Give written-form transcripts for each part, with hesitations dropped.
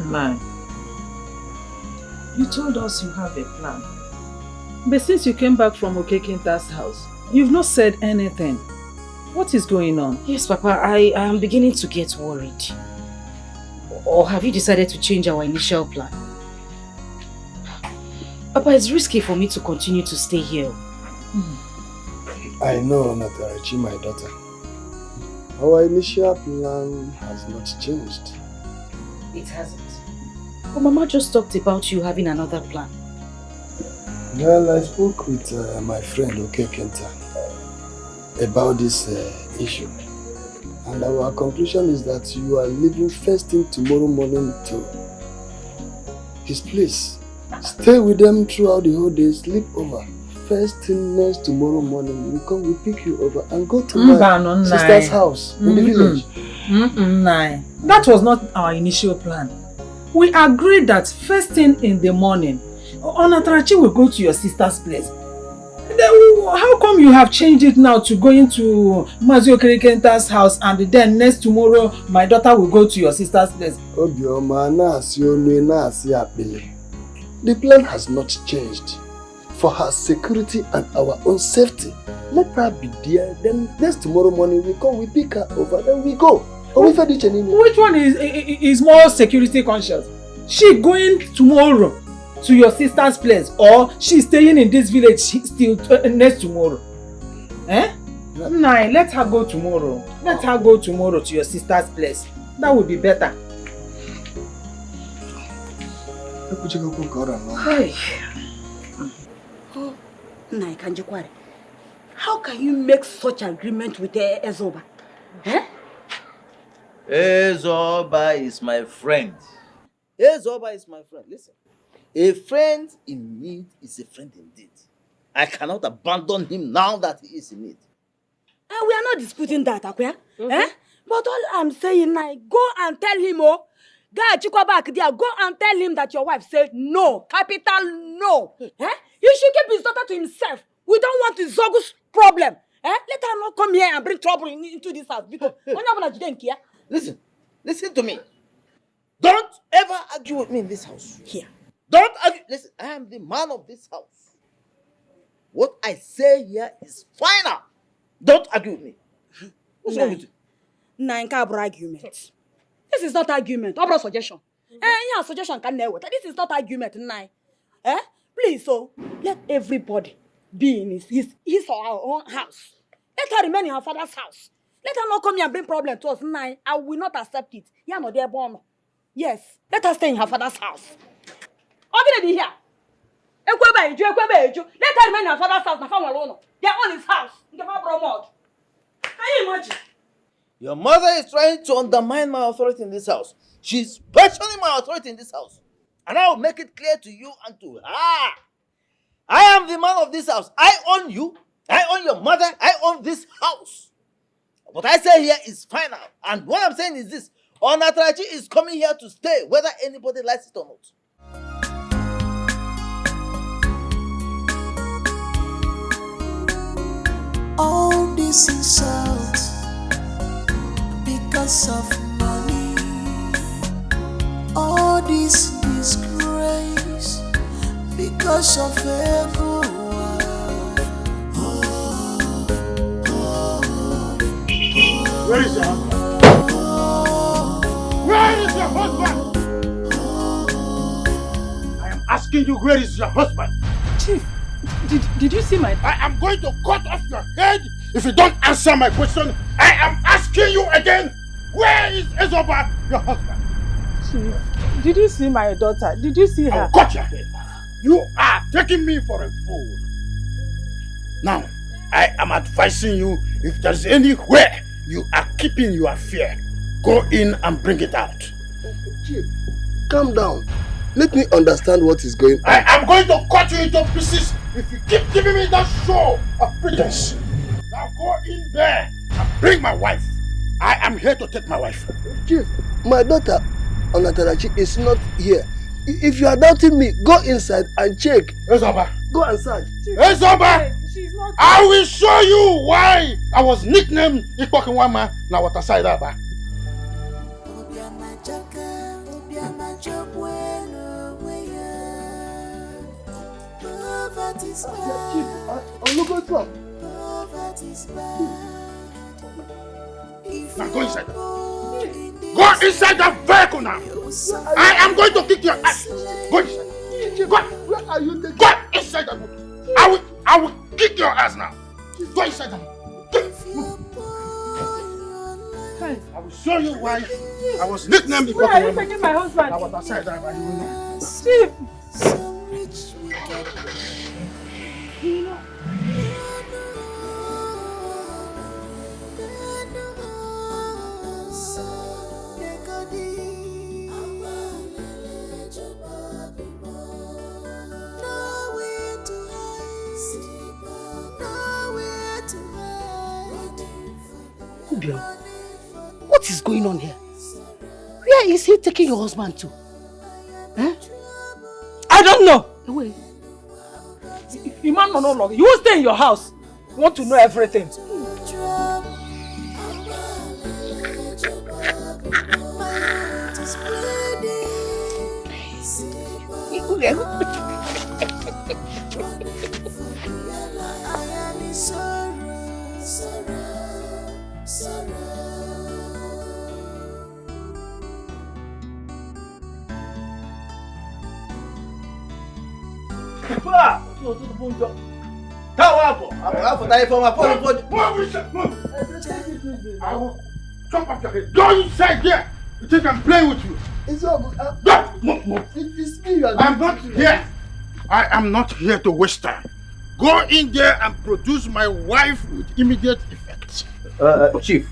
Nine. You told us you have a plan. But since you came back from Okekinta's house, you've not said anything. What is going on? Yes, Papa, I am beginning to get worried. Or have you decided to change our initial plan? Papa, it's risky for me to continue to stay here. I know, Natarachi, my daughter. Our initial plan has not changed. It hasn't. But Mama just talked about you having another plan. Well, I spoke with my friend Okekenta about this issue. And our conclusion is that you are leaving first thing tomorrow morning to his place. Stay with them throughout the whole day, sleep over. First thing next tomorrow morning, we come, we pick you over and go to my sister's house in the village. That was not our initial plan. We agreed that first thing in the morning, Onatarachi will go to your sister's place. How come you have changed it now to going to Mazio Kerikenta's house and then next tomorrow my daughter will go to your sister's place? The plan has not changed. For her security and our own safety. Let her be there, then next tomorrow morning we come, we pick her over, then we go. Which one is more security conscious? She going tomorrow to your sister's place or she staying in this village still next tomorrow? Eh? Nah, let her go tomorrow. Let her go tomorrow to your sister's place. That would be better. Hey. How can you make such agreement with Ezoba? Eh? Ezoba is my friend. Ezoba is my friend. Listen, a friend in need is a friend indeed. I cannot abandon him now that he is in need. We are not disputing that, Akwia. Eh? But all I'm saying now, go and tell him, oh, back there, go and tell him that your wife said no, capital no. Eh? You should keep his daughter to himself. We don't want to Zogu's problem. Eh? Let her not come here and bring trouble into this house. Because listen to me. Don't ever argue with me in this house. Here. Don't argue. Listen, I am the man of this house. What I say here is final. Don't argue with me. What's wrong with you? Argument. This is not argument. Or suggestion. Yeah, suggestion can never. This is not argument. Eh? Please, so let everybody be in his or her own house. Let her remain in her father's house. Let her not come here and bring problem to us. I will not accept it. Yeah, no, they're born. Yes, let her stay in her father's house. Already here. Let her remain in her father's house. They own his house. Can you imagine? Your mother is trying to undermine my authority in this house. She's questioning my authority in this house. And I will make it clear to you and to her. I am the man of this house. I own you. I own your mother. I own this house. What I say here is final. And what I'm saying is this. Onatarachi is coming here to stay, whether anybody likes it or not. All this insult because of money. All this disgrace because of everyone. Where is your husband? Where is your husband? I am asking you, where is your husband? Chief, did you see my... I am going to cut off your head if you don't answer my question. I am asking you again, where is Ezoba, your husband? Chief, did you see my daughter? Did you see her? I'll cut your head. You are taking me for a fool. Now, I am advising you, if there's anywhere you are keeping your affair, go in and bring it out. Chief, calm down. Let me understand what is going on. I am going to cut you into pieces if you keep giving me that show of pretense. Now go in there and bring my wife. I am here to take my wife. Chief, my daughter, Onatarachi, is not here. If you are doubting me, go inside and check. Ezoba. Go and search. Ezoba! She's not... I will show you why I was nicknamed Ikpokinwama na Watasai Daba. is Chief, bad. I'm not going to. Poverty is bad. If Now go inside. you Go inside that vehicle now. I am going to kick your ass. Go inside. Go. Where are you taking? Go inside that vehicle. I will kick your ass now. Go inside that vehicle. I will show you why I was nicknamed the Where are you taking my husband? I was outside that, but you will know. Chief! so rich we get. What is going on here? Where is he taking your husband to? Huh? I don't know. Wait. You man no longer. You won't stay in your house. You want to know everything. I will chop off your head. Go inside there. You think I'm playing with you? It's all good. It's me you are I'm not here. I am not here to waste time. Go in there and produce my wife with immediate effect. Chief,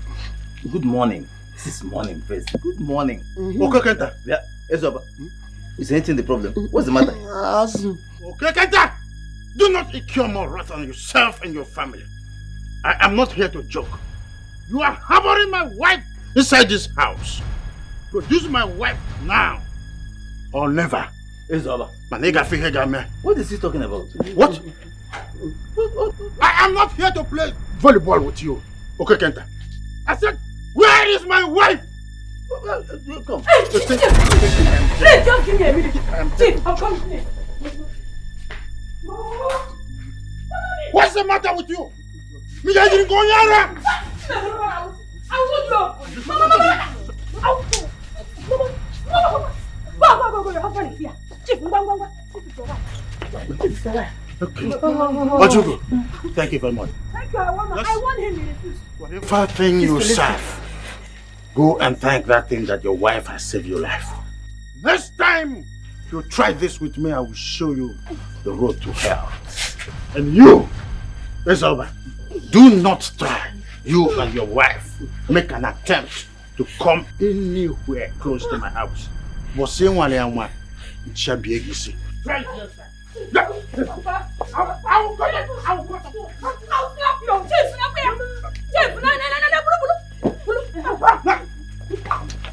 good morning. This is morning first. Good morning. Okay, Kenta. Yeah, Ezoba. Is anything the problem? What's the matter? Okay, Kenta. Do not incur more wrath on yourself and your family. I am not here to joke. You are harboring my wife inside this house. Produce my wife now or never. Ezoba. What is he talking about? What? I am not here to play volleyball with you. Okay, Kenta. I said, where is my wife? Come. Please, just give me a minute. Chief, I'm coming. Please. What's the matter with you? Me didn't go here. Go. Your husband is here. Chief, go. Okay. Ojugo, thank you very much. Thank you. I want him to refuse. Whatever thing you serve, go and thank that thing that your wife has saved your life. Next time you try this with me, I will show you the road to hell. And you, Ezoba, do not try. You and your wife make an attempt to come anywhere close to my house. But say one it shall be easy. Try it next time. I will go. I'll slap you. Chief,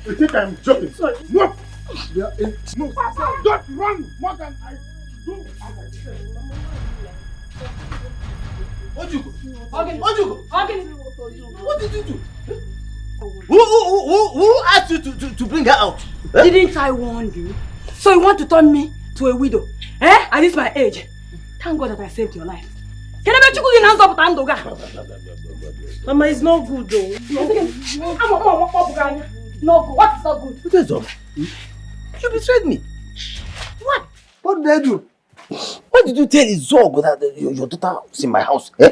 You think I'm joking? Move! Move! Don't run more than I do. Agony. What did you do? Who asked you to bring her out? Didn't I warn you? So you want to turn me to a widow? Eh? At this my age. Thank God that I saved your life. Can I bet you good in hands up with Mama, it's not good though. No good. What is not good? What is up? You betrayed me. What? What did I do? Why did you tell Izog that your daughter was in my house? Eh?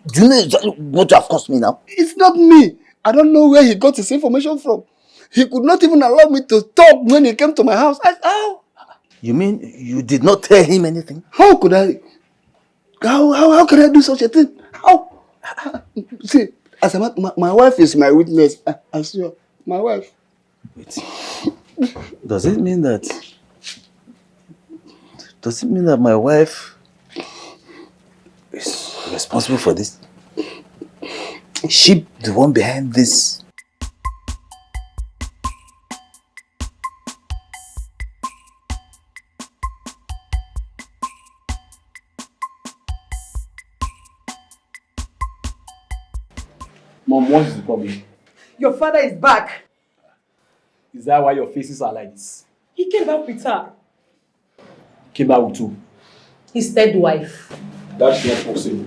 Do you know exactly what you have cost me now? It's not me. I don't know where he got his information from. He could not even allow me to talk when he came to my house. How? You mean you did not tell him anything? How could I? How could I do such a thing? How? See, as a matter, my wife is my witness. I swear, my wife. Wait. Does it mean that my wife is responsible for this? Is she the one behind this? Mom, what is the problem? Your father is back. Is that why your faces are like this? He came back with her. Came back with who? his third wife. That's not possible.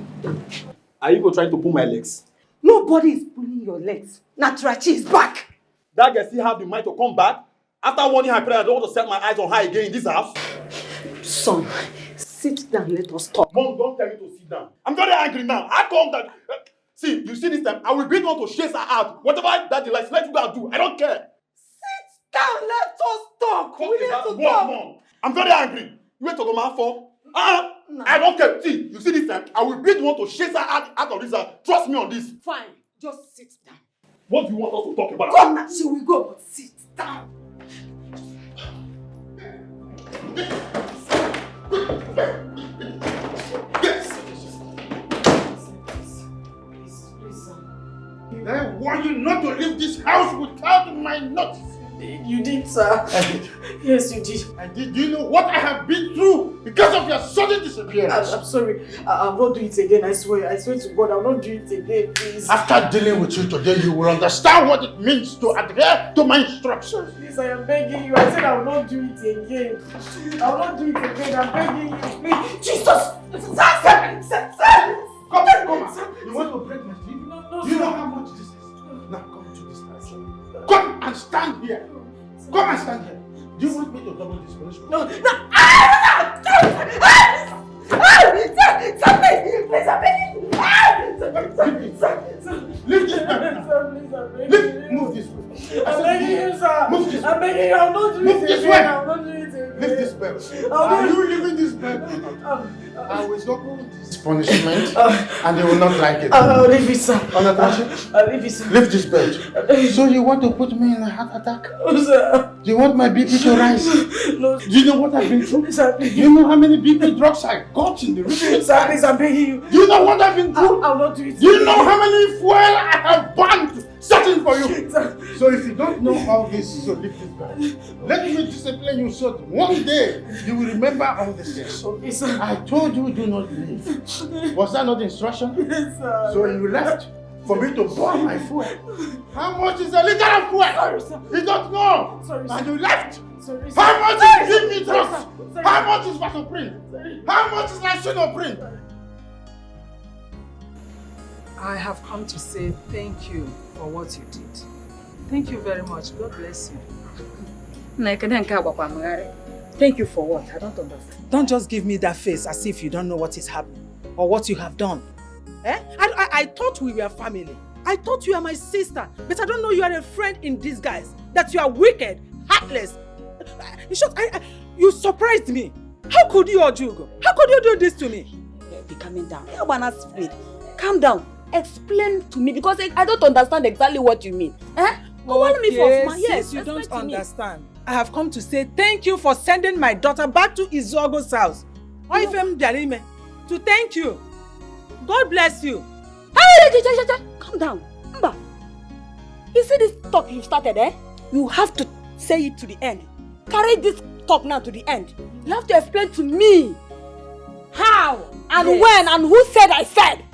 Are you going to try to pull my legs? Nobody is pulling your legs. Natrachi is back. That girl still have the mind to come back? After warning her parents, I don't want to set my eyes on her again in this house. Son, sit down, let us talk. Mom, don't tell me to sit down. I'm very angry now. I come that... see, you see this time, I will bring one to chase her out. Whatever that likes, let you go and do. I don't care. Sit down, let us talk. We need to talk. Mom, I'm very angry. You wait to go man for? No. I don't care. See, you see this time, I will bring one to chase her out of this house. Trust me on this. Fine, just sit down. What do you want us to talk about? Come now, she will go, but sit down. I want you not to leave this house without my notice. You did, sir. I did. Yes, you did. I did. Do you know what I have been through because of your sudden disappearance? I'm sorry. I'll not do it again. I swear to God, I'll not do it again, please. After dealing with you today, you will understand what it means to adhere to my instructions. Please, I am begging you. I said I will not do it again. I will not do it again. I'm begging you, please. Jesus! Sir! Come on. You want to break my sleep? No, You know how much this is? Now come to this side. Come and stand here. Come and stand here. Do you want me to double this punishment? No. Sir, please, I'm begging you. Leave this bed. Sir, please, I'm begging you. Move this way. I'm begging you, sir. Move this way. I'm begging you. I'll not do Move it this again. way. I'll not do it again. Leave this bed. I'll Are not- you leaving this bed? I will double this punishment and they will not like it. I'll leave it, sir. I'll leave it, sir. leave this bed. So you want to put me in a heart attack? No, sir. Do you want my BP to rise? No. Do you know what I've been through? Sir, Do you know how many BP drugs I got in the recent Sir, please, I'm begging you. Do you know what I've been through? I'll not do it. Do you know how many fuel I have burned searching for you? Sir. So if you don't know all this, so leave this bed. Let me discipline you so that one day you will remember all this things. Okay, sir. I told you do not leave. Was that not instruction? Yes, sir. So you left for me to burn my fuel. How much is a liter of fuel? Sorry, sir. You don't know. Sorry, sir. And you left. Sorry, sir. How much is give me drugs? Sorry. How much is vasoprene? How much is lisinoprene? I have come to say thank you for what you did. Thank you very much. God bless you. Thank you for what? I don't understand. Don't just give me that face as if you don't know what is happening or what you have done. I thought we were family. I thought you are my sister, but I don't know you are a friend in disguise. That you are wicked, heartless. In short, you surprised me. How could you, Ojugo? How could you do this to me? Be calming down. Calm down. Explain to me because I don't understand exactly what you mean. Yes, you don't understand. I have come to say thank you for sending my daughter back to Izogo's house. To thank you. God bless you. Calm down. Mba. You see this talk you started, You have to say it to the end. Carry this talk now to the end. You have to explain to me how and when and who said I said.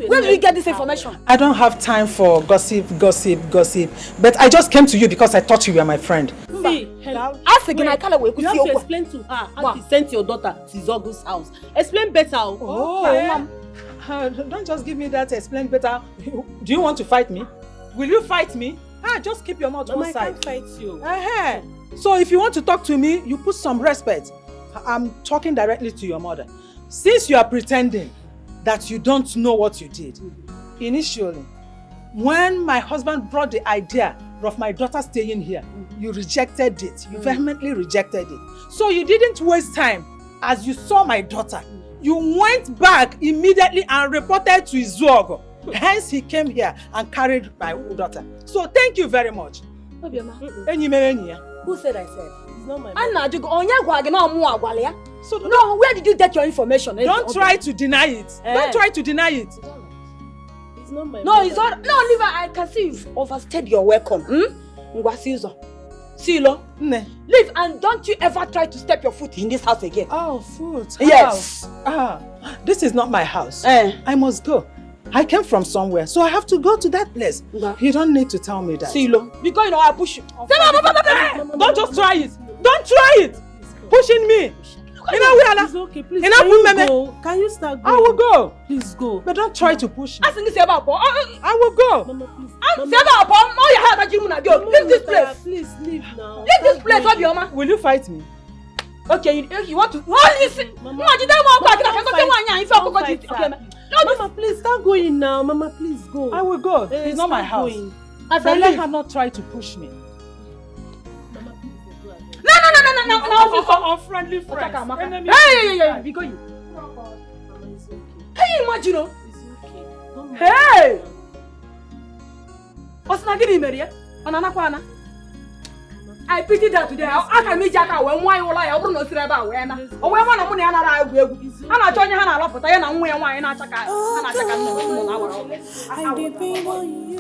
Where did you get this information? I don't have time for gossip. But I just came to you because I thought you were my friend. See, ask again. I can't wait. You have to explain to her how you sent your daughter to Zogo's house. Explain better. Don't just give me that explain better. Do you want to fight me? Will you fight me? Just keep your mouth one side. I can't fight you. So if you want to talk to me, you put some respect. I'm talking directly to your mother. Since you are pretending that you don't know what you did, initially, when my husband brought the idea of my daughter staying here, you rejected it. You vehemently rejected it. So you didn't waste time. As you saw my daughter, you went back immediately and reported to Izuogo. Hence, he came here and carried my daughter. So thank you very much. Who said I said? It's not my mouth. So no, where did you get your information? Don't try to deny it. Don't try to deny it. It's not my No, it's not. No, Liva, I can see you've overstayed your welcome. Silo, leave and don't you ever try to step your foot in this house again. Oh, foot. Yes. This is not my house. I must go. I came from somewhere, so I have to go to that place. You don't need to tell me that. Silo, because you know I push you. Don't just try it. Don't try it. Pushing me. It's okay, please. Can you go? Can you start going? I will go. Please go. But don't try to push me. I will go. Mama, please. Leave this place. Please leave now. Leave this place, Obioma. Will you fight me? Okay, you want to? Oh, listen. Mama, please start going now. Mama, please go. I will go. It's not my house. But let her not try to push me. No. Unfriendly friends. Hey, be going. Mama, it's okay. Can you imagine? It's okay. Don't worry. Hey! What's not getting married? Anana. I pity that today. I can make Jacka when why will I open no about when I want to money and I will. I'm not joining Hannah, but I am where why and I depend on you.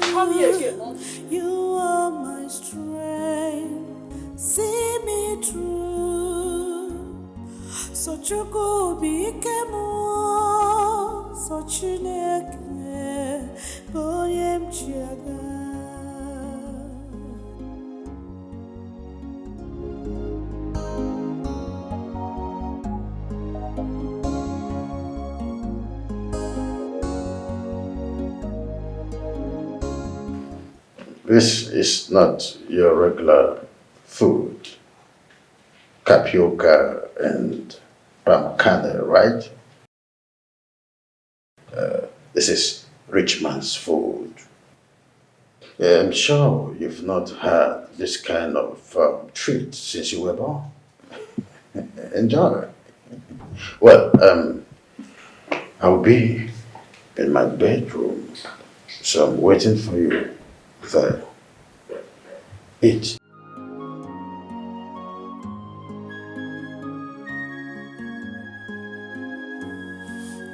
You are my strength. See me through. So chuko bikemo. So chineke. Boyem chiaga. This is not your regular food. Tapioca and palm kernel, right? This is rich man's food. I'm sure you've not had this kind of treat since you were born. Enjoy. Well, I'll be in my bedroom, so I'm waiting for you there. Eat.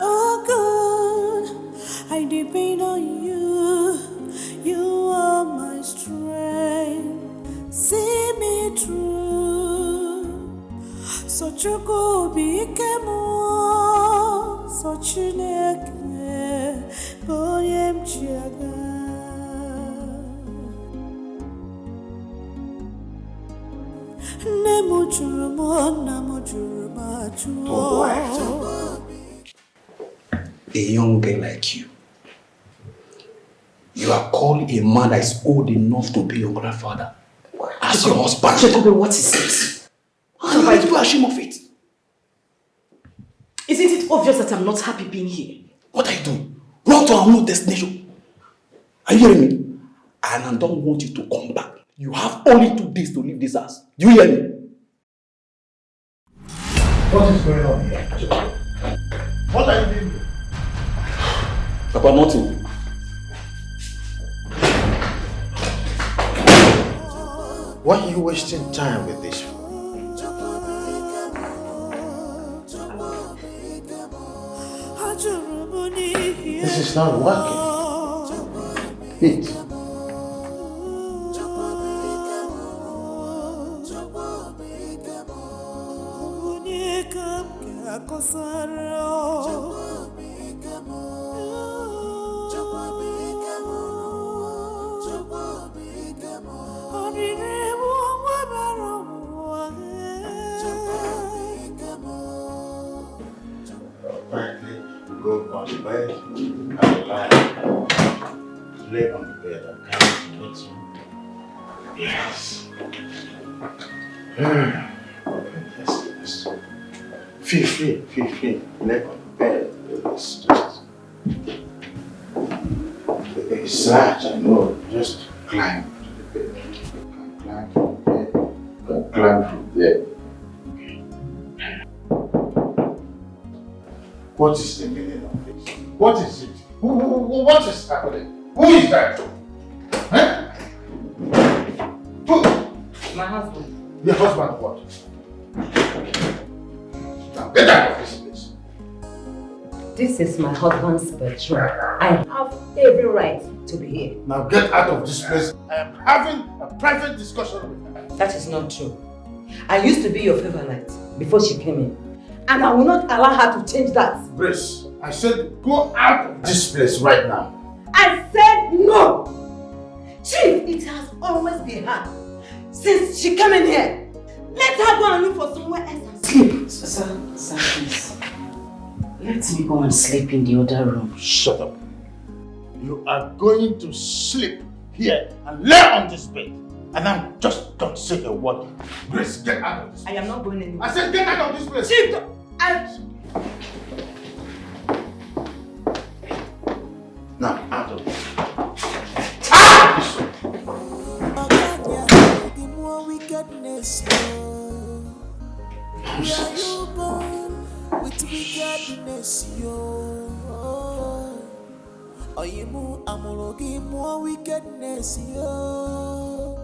Oh God, I depend on you. You are my strength. See me through. So chuko bikemo. So chineke. Boyem chiaga. A young girl like you are called a man that is old enough to be your grandfather as your husband. Jacob, what is it? Why are you ashamed of it? Isn't it obvious that I'm not happy being here? What are you doing? Run to our new destination. Are you hearing me? And I don't want you to come back. You have only 2 days to leave this house. Do you hear me? What is going on here, Jacob? What are you doing here? Papa, nothing. Why are you wasting time with this? This is not working. Eat. Go on the bed, lay on the bed, I'm coming to get you. Yes. Yes. Feel free. Lay on the bed. It's large, I know. Just climb to the bed. Climb from there. Climb from there. What is the meaning of this? What is it? What is happening? Who is that? Huh? Who? My husband. Your husband what? Now get out of this place. This is my husband's bedroom. I have every right to be here. Now get out of this place. I am having a private discussion with her. That is not true. I used to be your favorite before she came in. And I will not allow her to change that. Grace, I said go out of this place right now. I said no! Chief, it has always been her. Since she came in here. Let her go and look for somewhere else. Sleep. Sir, please. Let me go and sleep in the other room. Shut up. You are going to sleep here and lay on this bed. And then just don't say a word. Grace, get out of this place. I am not going anywhere. I said get out of this place. Chief, Now, out of this. With wickedness, yo. Oyimu amologi more wickedness, yo.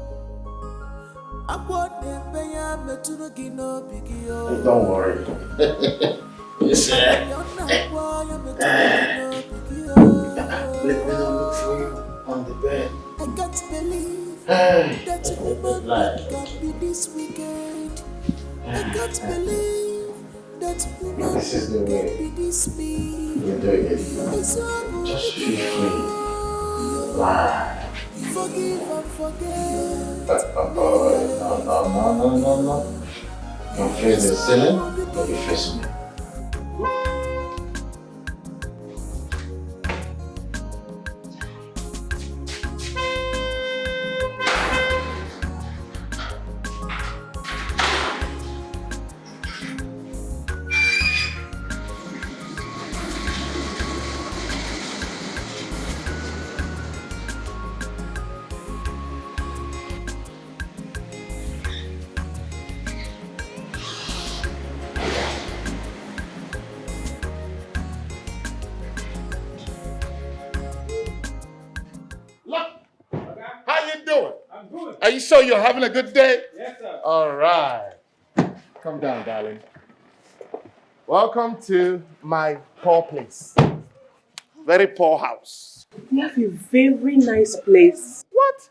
Don't worry. Let me look for you on the bed. I can't believe that a woman can be this wicked. I can't believe that woman This is the way can be this mean. you're doing it. Just feel free. Lie. Forgive and forget. No. Don't face the ceiling, but you face me. Are you sure you're having a good day? Yes, sir. All right. Come down, darling. Welcome to my poor place. Very poor house. We have a very nice place. What?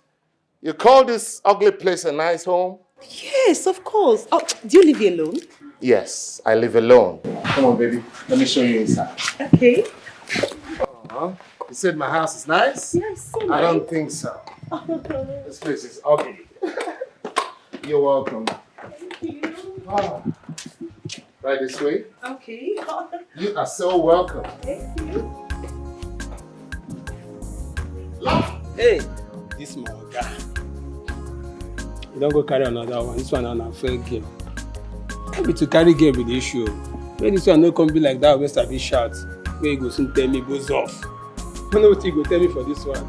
You call this ugly place a nice home? Yes, of course. Oh, do you live alone? Yes, I live alone. Come on, baby. Let me show you inside. Okay. You said my house is nice? Yes, so nice. I don't think so. This place is ugly. You're welcome. Thank you. Ah. Right this way. Okay. You are so welcome. Thank you. Hey, this my guy. You don't go carry another one. This one on a fair girl. Maybe to carry girl with the issue. When this one no come be like that, we start be shout. Where you go soon tell me goes off. I don't know what you go tell me for this one.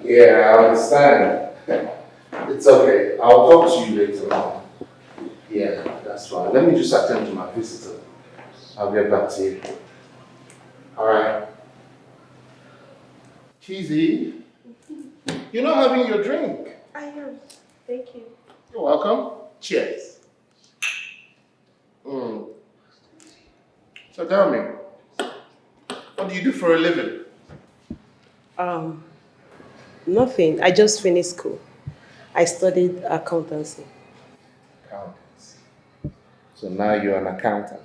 Yeah, I understand. It's okay. I'll talk to you later on. Yeah, that's fine. Let me just attend to my visitor. I'll get back to you. Alright. Cheesy, you're not having your drink. I am. Thank you. You're welcome. Cheers. So tell me, what do you do for a living? Nothing. I just finished school. I studied accountancy. Accountancy. So now you're an accountant.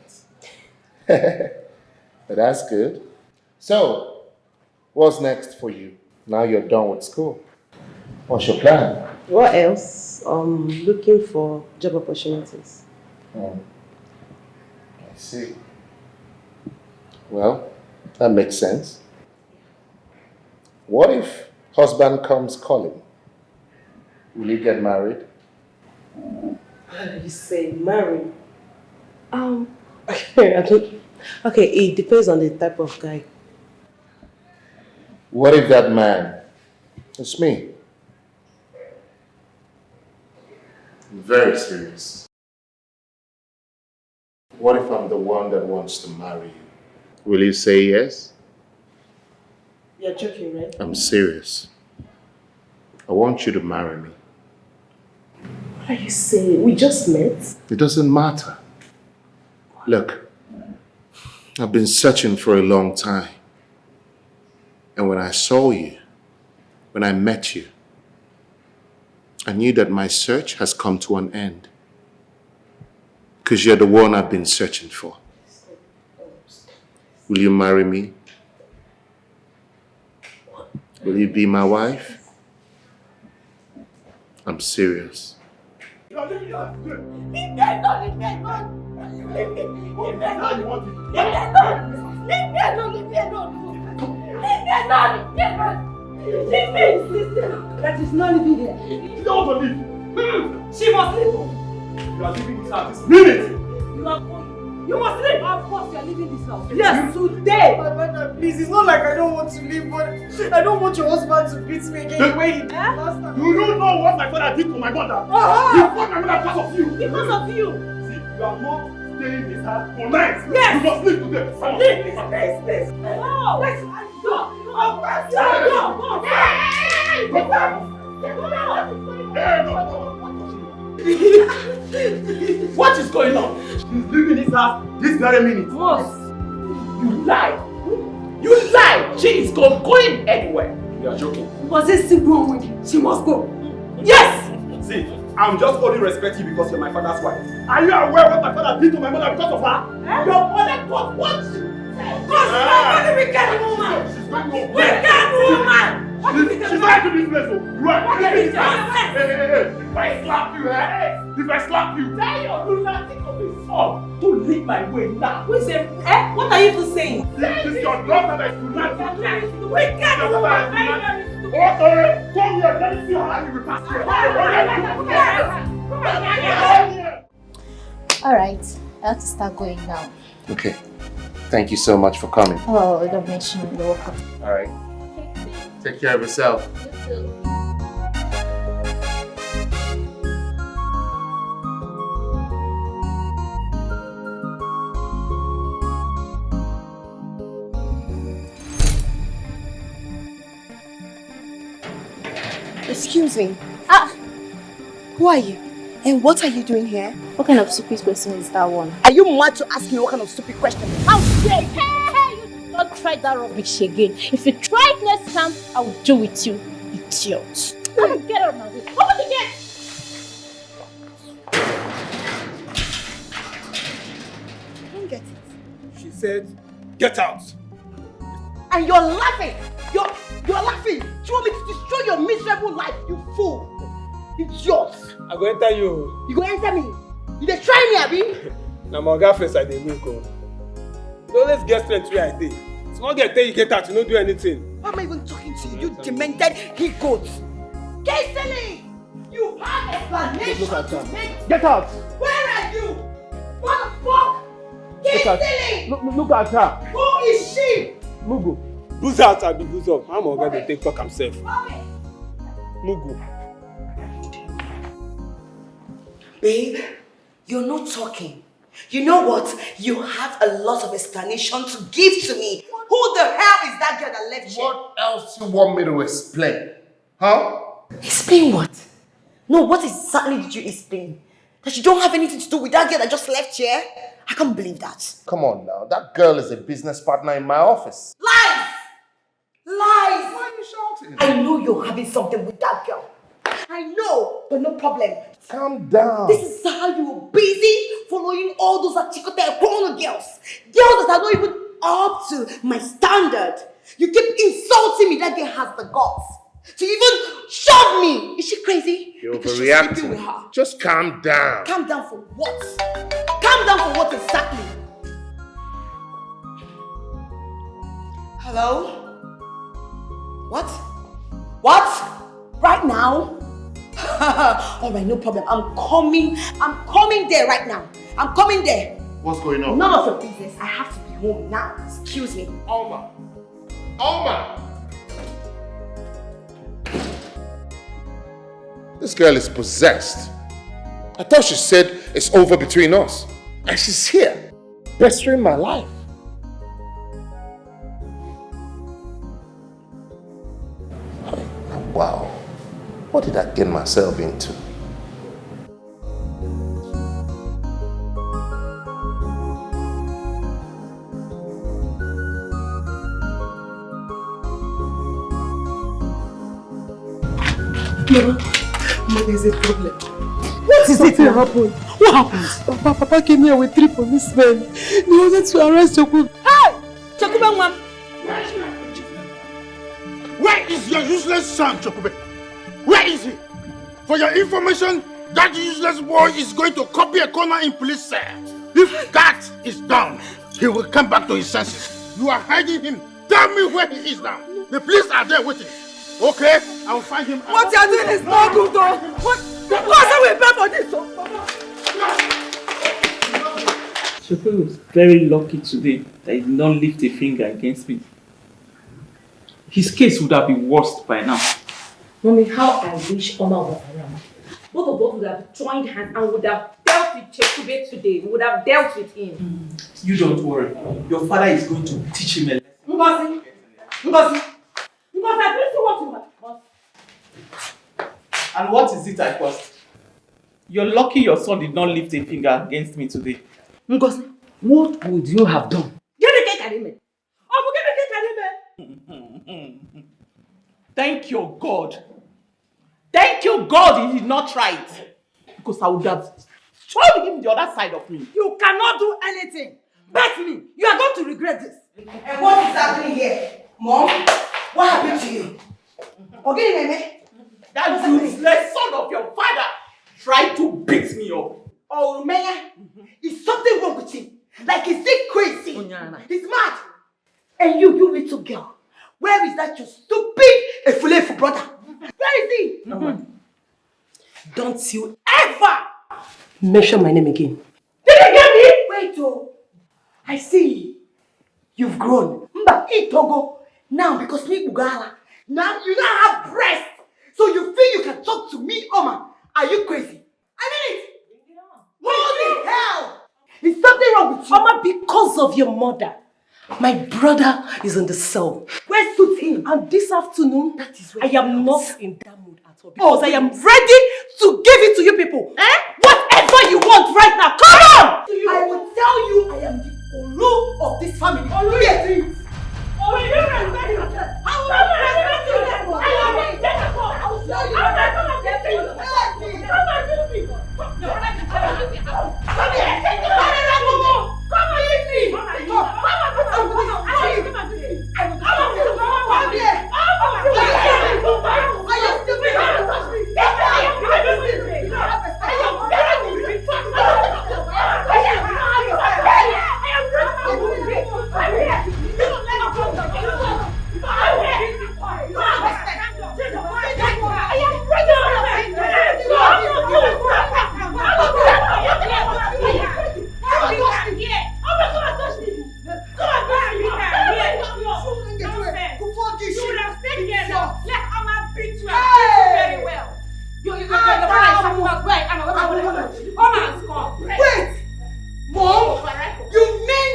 But that's good. So, what's next for you? Now you're done with school. What's your plan? What else? Looking for job opportunities. I see. Well, that makes sense. What if husband comes calling? Will you get married? You say marry? Okay, it depends on the type of guy. What if that man is me? I'm very serious. What if I'm the one that wants to marry you? Will you say yes? You're joking, right? I'm serious. I want you to marry me. What are you saying? We just met? It doesn't matter. Look, I've been searching for a long time. And when I saw you, when I met you, I knew that my search has come to an end. Because you're the one I've been searching for. Will you marry me? Will you be my wife? I'm serious. Leave me alone. Leave me alone. Leave me alone. Leave me alone. Leave me alone. Leave me alone. Leave me alone. Leave me. That is not living here. You don't want to leave. She must leave. You are leaving this house this minute. You must leave. Of course, you are leaving this house. Yes, today. Madam, please, it's not like I don't want to leave, but I don't want your husband to beat me again the way he did last time. You don't know what my father did to my mother. He fought my mother because of you. Because of you. See, you are not staying in this house for nights. Yes. You must leave today. Leave this place, please. No. Let's go. What is going on? She's leaving this house this very minute. What? You lie. You lie. She is going anywhere. You are joking. Was it simple with you? She must go. Yes! See, I'm just only respecting you because you're my father's wife. Are you aware what my father did to my mother because of her? Your mother got what? Because she's not a wicked woman! Wicked woman! She's not to this place, oh. You are leaving this house. Hey. If I slap you, If I slap you, tell your lunatic of a son to leave my way now. Who is it? What are you even saying? This is your daughter that is lunatic. Wicked woman! Okay, come here, let me see how you will pass here. Alright, I have to start going now. Okay. Thank you so much for coming. Oh, don't mention it. You're welcome. All right. Take care of yourself. You too. Excuse me. Who are you? And what are you doing here? What kind of stupid question is that one? Are you mad to ask me what kind of stupid question? How dare you? Hey, you don't try that rubbish again. If you try it next time, I will do with you, idiot. Come on, get out of my way. Open the gate! I don't get it. She said, get out. And you're laughing. You're laughing. Do you want me to destroy your miserable life, you fool? Idiot. I go enter you. You go enter me? You dey try me, abi? Now my girlfriend I dey make oh. You always get strength where I dey. Small girl tell you get out, you no do anything. Why am I even talking to you? You demented he-goat. Get silly! You have explanation to make. Get out! Where are you? What the fuck? Get silly! Look at her. Who is she? Mugu. Booze out and be booze up. I'm gonna get the TikTok himself. Mugu. Babe, you're not talking. You know what? You have a lot of explanation to give to me. Who the hell is that girl that left here? What else you want me to explain? Huh? Explain what? No, what exactly did you explain? That you don't have anything to do with that girl that just left here? I can't believe that. Come on now. That girl is a business partner in my office. Lies! Lies! Why are you shouting? I know you're having something with that girl. I know, but no problem. Calm down. This is how you were busy following all those Achikote porno girls. Girls that are not even up to my standard. You keep insulting me. That girl has the guts to even shove me. Is she crazy? You're because she's sleeping with overreacting. her. Just calm down. Calm down for what? Calm down for what exactly? Hello? What? What? Right now? Alright, no problem. I'm coming there right now. I'm coming there. What's going on? None of your business. I have to be home now. Excuse me. Alma. This girl is possessed. I thought she said it's over between us. And she's here, pestering my life. Wow. What did I get myself into? Mama, there's a problem. What is it that happened? What happened? Papa came here with 3 policemen. They wanted to arrest Chokube. Hey! Chokube, ma'am! Where is your useless son, Chokube? Where is he? For your information, that useless boy is going to copy a corner in police cell. If that is done, he will come back to his senses. You are hiding him. Tell me where he is now. The police are there waiting. Okay, I will find him. What you are doing is not good, though. What's we pay for this? Chokube was very lucky today that he did not lift a finger against me. His case would have been worse by now. Mommy, how I wish Oma was around. Both of us would have joined hands and would have dealt with Chokube today. We would have dealt with him. You don't worry. Your father is going to teach him a lesson. Ngozi! Ngozi! Ngozi, I really want you, man. And what is it I caused? You're lucky your son did not lift a finger against me today. Ngozi, what would you have done? Thank your God. Thank you, God, he did not try it. Because I would have shown him the other side of me. You cannot do anything. Bet me, you are going to regret this. And what is happening here? Mom, what happened to you? Okay, Neme? That useless son of your father tried to beat me up. Oh, Maya, is something wrong with him? Like, is he crazy? He's mad. And you little girl, where is that your stupid Efulefu brother? Where is he? Don't you ever mention my name again. Did you get me? Wait, oh. I see. You've grown. Mba, Itogo. Now, because me Ugala, now you don't have breast. So you feel you can talk to me, Oma. Are you crazy? I mean it. What the hell? Is something wrong with you? Oma, because of your mother. My brother is in the cell. Where suits him? And this afternoon, that is I am not in that mood at all. Because I am ready to give it to you people. Whatever you want right now, come on! I will tell you I am the Olu of this family. Olu, yes, it. Oh, you respect yourself. How will you respect yourself? I will take a call. I will show you. I will come and get you. Come and get me. Come here. Come here. Come and get me. Come and get me. Wait! Mom! You mean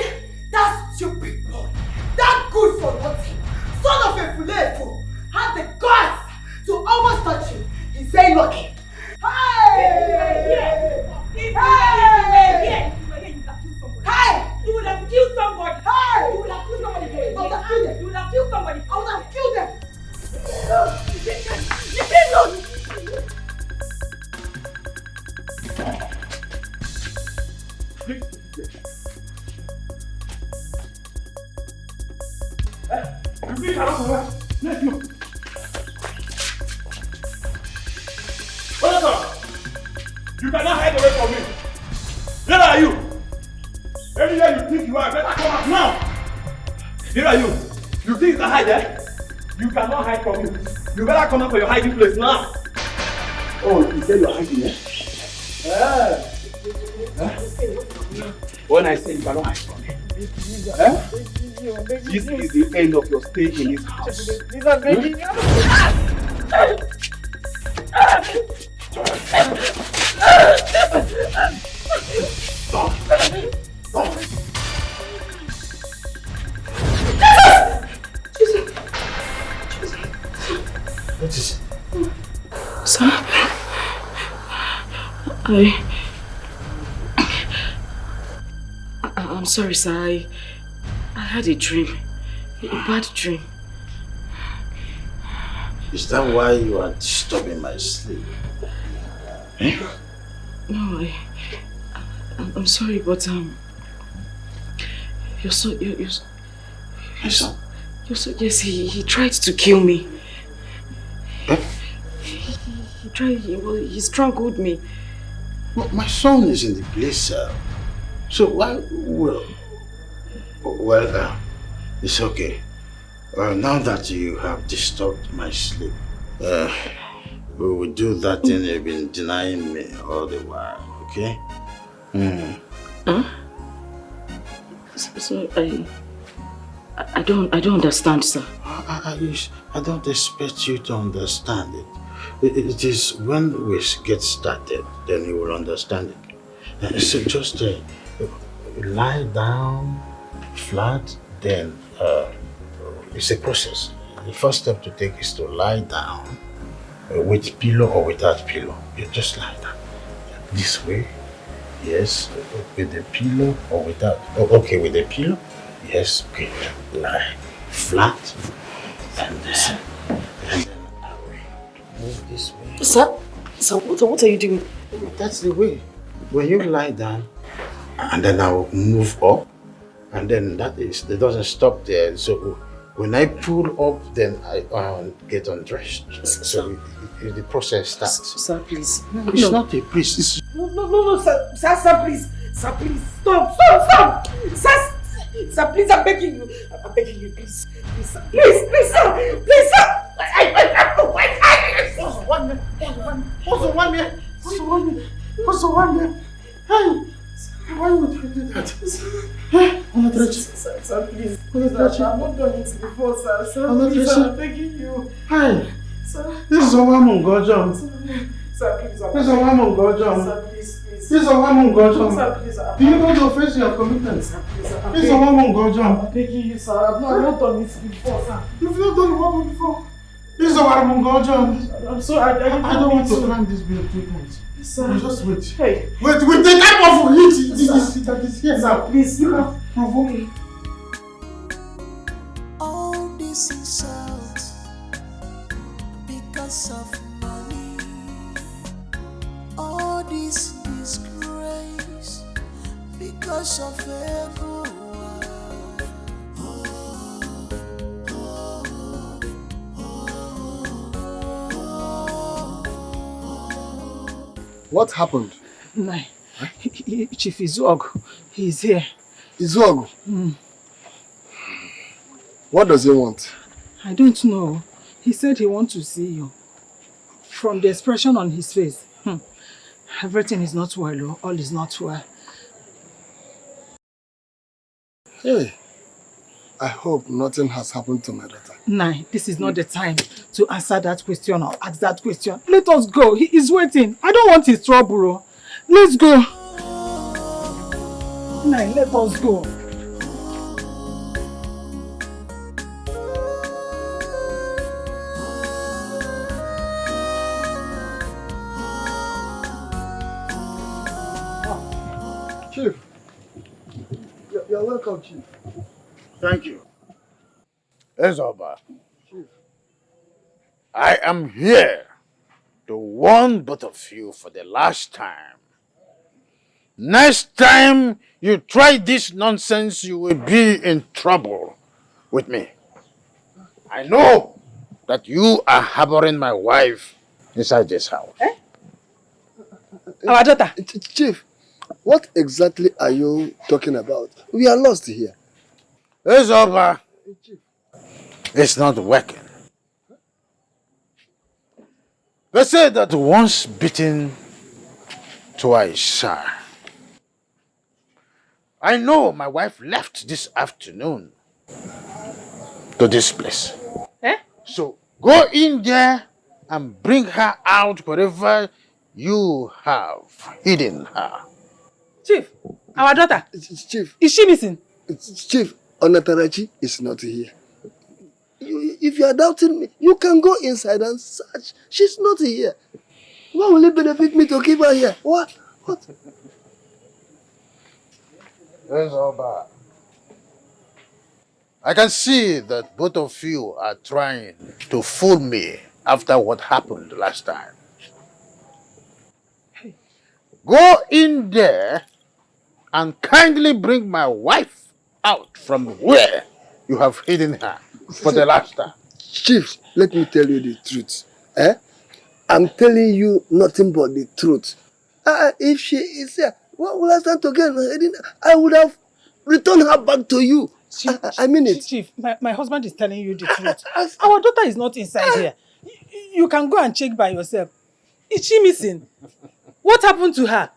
that stupid boy, that good for nothing, son of a Fulefu, had the guts to almost touch you? He's very lucky. Hey! Hey! You would have killed somebody. Hey! You would have killed somebody. I would have killed them. You would have killed somebody. I would have killed them. You did not. You cannot hide away from me. Where are you? Anywhere you think you are, better come out now. Where are you? You think you can hide there? You cannot hide from me. You better come out for your hiding place now. Oh, you said you are hiding there? When I say you cannot hide from me, this is the end of your stay in this house. What is it? Sir, I'm sorry, sir. I had a dream. A bad dream. Is that why you are disturbing my sleep? Eh? No, I'm sorry, but you're so yes. He tried to kill me. Eh? He tried. He strangled me. My son is in the place, sir. So why? Well, it's okay. Now that you have disturbed my sleep, we will do that thing you've been denying me all the while, okay? Huh? So I don't understand, sir. I don't expect you to understand it. It is when we get started, then you will understand it. So just lie down flat, then it's a process. The first step to take is to lie down with pillow or without pillow. You just lie down. This way, yes, with the pillow or without. Oh, okay, with the pillow, yes, okay. Lie flat, and then I will move this way. Sir, what are you doing? That's the way. When you lie down, and then I will move up, and then that doesn't stop there. So when I pull up, then I get undressed. So the process starts. Sir, please. It's not a priest. It's... No, sir, please. Sir, please, stop. Sir, please, I'm begging you. Please, sir. Please, sir. What's the one? Hey, why would you do that? Sir, please. I've not done it before, sir. Please, I'm begging you. Hi. Sir. This is a woman, Gojam. Sir, please. This is a woman, Gojam. Sir, please. This is a woman, Gojam. Sir, please. Do you know the offense you have committed? Sir, please. This is a woman, Gojam. I'm begging you, sir. I've not done it before, sir. You've not done what before? This is a woman, Gojam. I'm sorry. I don't want to climb this building 2 times. Sir. Just wait. Hey. Wait, with the type of heat that is here. Sir, please. You have provoked me. All this insult because of money. All this disgrace because of everyone. What happened? Nah, Chief Izog, he's here. Izog? What does he want? I don't know. He said he wants to see you. From the expression on his face, everything is not well, all is not well. Hey, I hope nothing has happened to my daughter. Nah, this is not the time to answer that question or ask that question. Let us go. He is waiting. I don't want his trouble. Let's go. Nah, let us go. Chief, you're welcome, Chief. Thank you. Ezoba, I am here to warn both of you for the last time. Next time you try this nonsense, you will be in trouble with me. I know that you are harboring my wife inside this house. Our daughter. Chief, what exactly are you talking about? We are lost here. Ezoba, it's not working. They say that once bitten, twice shy. I know my wife left this afternoon to this place. So go in there and bring her out wherever you have hidden her. Chief, our daughter. Chief. Is she missing? Chief, Onatarachi is not here. If you are doubting me, you can go inside and search. She's not here. Why will it benefit me to keep her here? What? That's all bad. I can see that both of you are trying to fool me after what happened last time. Go in there and kindly bring my wife out from where you have hidden her for the last time. Chief, let me tell you the truth. I'm telling you nothing but the truth. If she is here, what will I stand to gain? I would have returned her back to you. I mean it. Chief, my husband is telling you the truth. Our daughter is not inside here. You can go and check by yourself. Is she missing? What happened to her?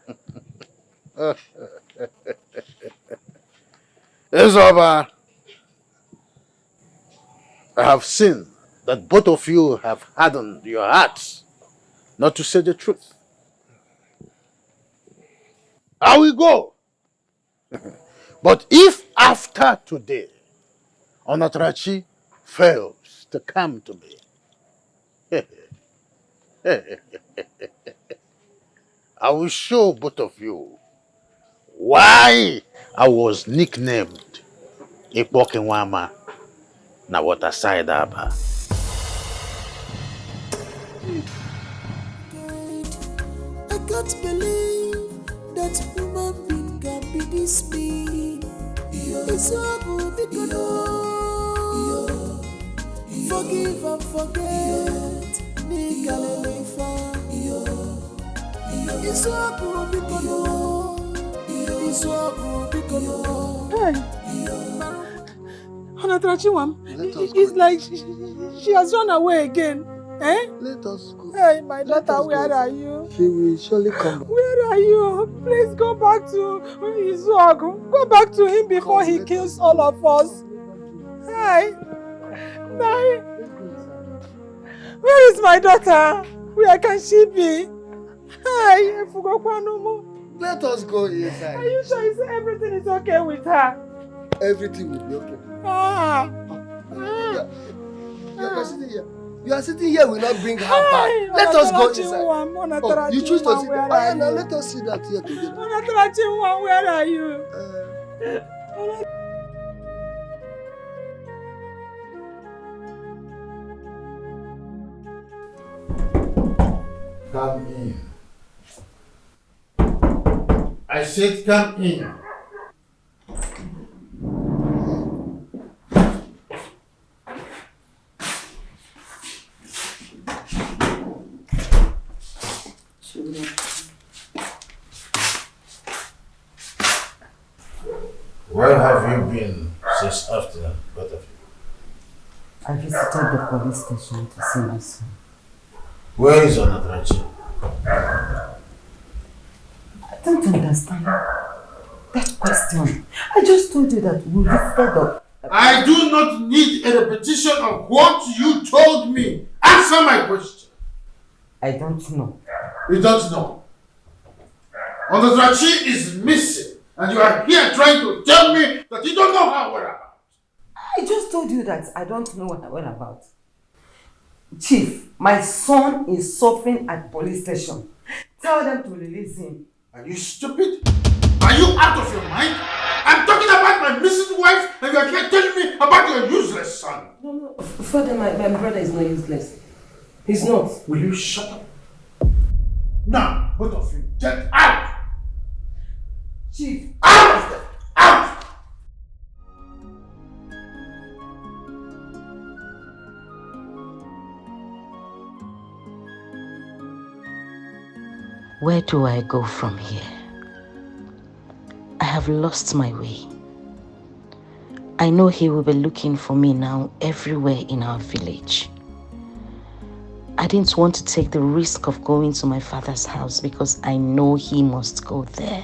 Ezoba, I have seen that both of you have hardened your hearts not to say the truth. I will go. But if after today, Onatrachi fails to come to me, I will show both of you why I was nicknamed Ikpokinwama na Waterside Aba. I can't believe that human being can be this mean. It's so good because forgive and forget. It's so good because Onatrachiwam, it's like she has run away again. Let us go. Hey, my daughter, where are you? She will surely come back. Where are you? Please go back to Izuagu. Go back to him before he kills all of us. Hi. Nai. Where is my daughter? Where can she be? Hi. Let us go inside. Are you sure everything is okay with her? Everything will be okay. You are sitting here, will not bring her back. Let us go inside. Oh, you choose to sit there. Now let us see that here together. Where are you? Come in. I said come in. Where have you been since afternoon, both of you? I visited the police station to see my son. Where is Onatrachi? I don't understand that question. I just told you that we visited the... I do not need a repetition of what you told me. Answer my question. I don't know. You don't know. Onatrachi is missing. And you are here trying to tell me that you don't know her whereabouts. I just told you that I don't know what about. Chief, my son is suffering at police station. Tell them to release him. Are you stupid? Are you out of your mind? I'm talking about my missing wife and you are here telling me about your useless son. No, Father, my brother is not useless. He's not. Will you shut up? Now, both of you, get out! Chief. Out! Out! Where do I go from here? I have lost my way. I know he will be looking for me now everywhere in our village. I didn't want to take the risk of going to my father's house because I know he must go there.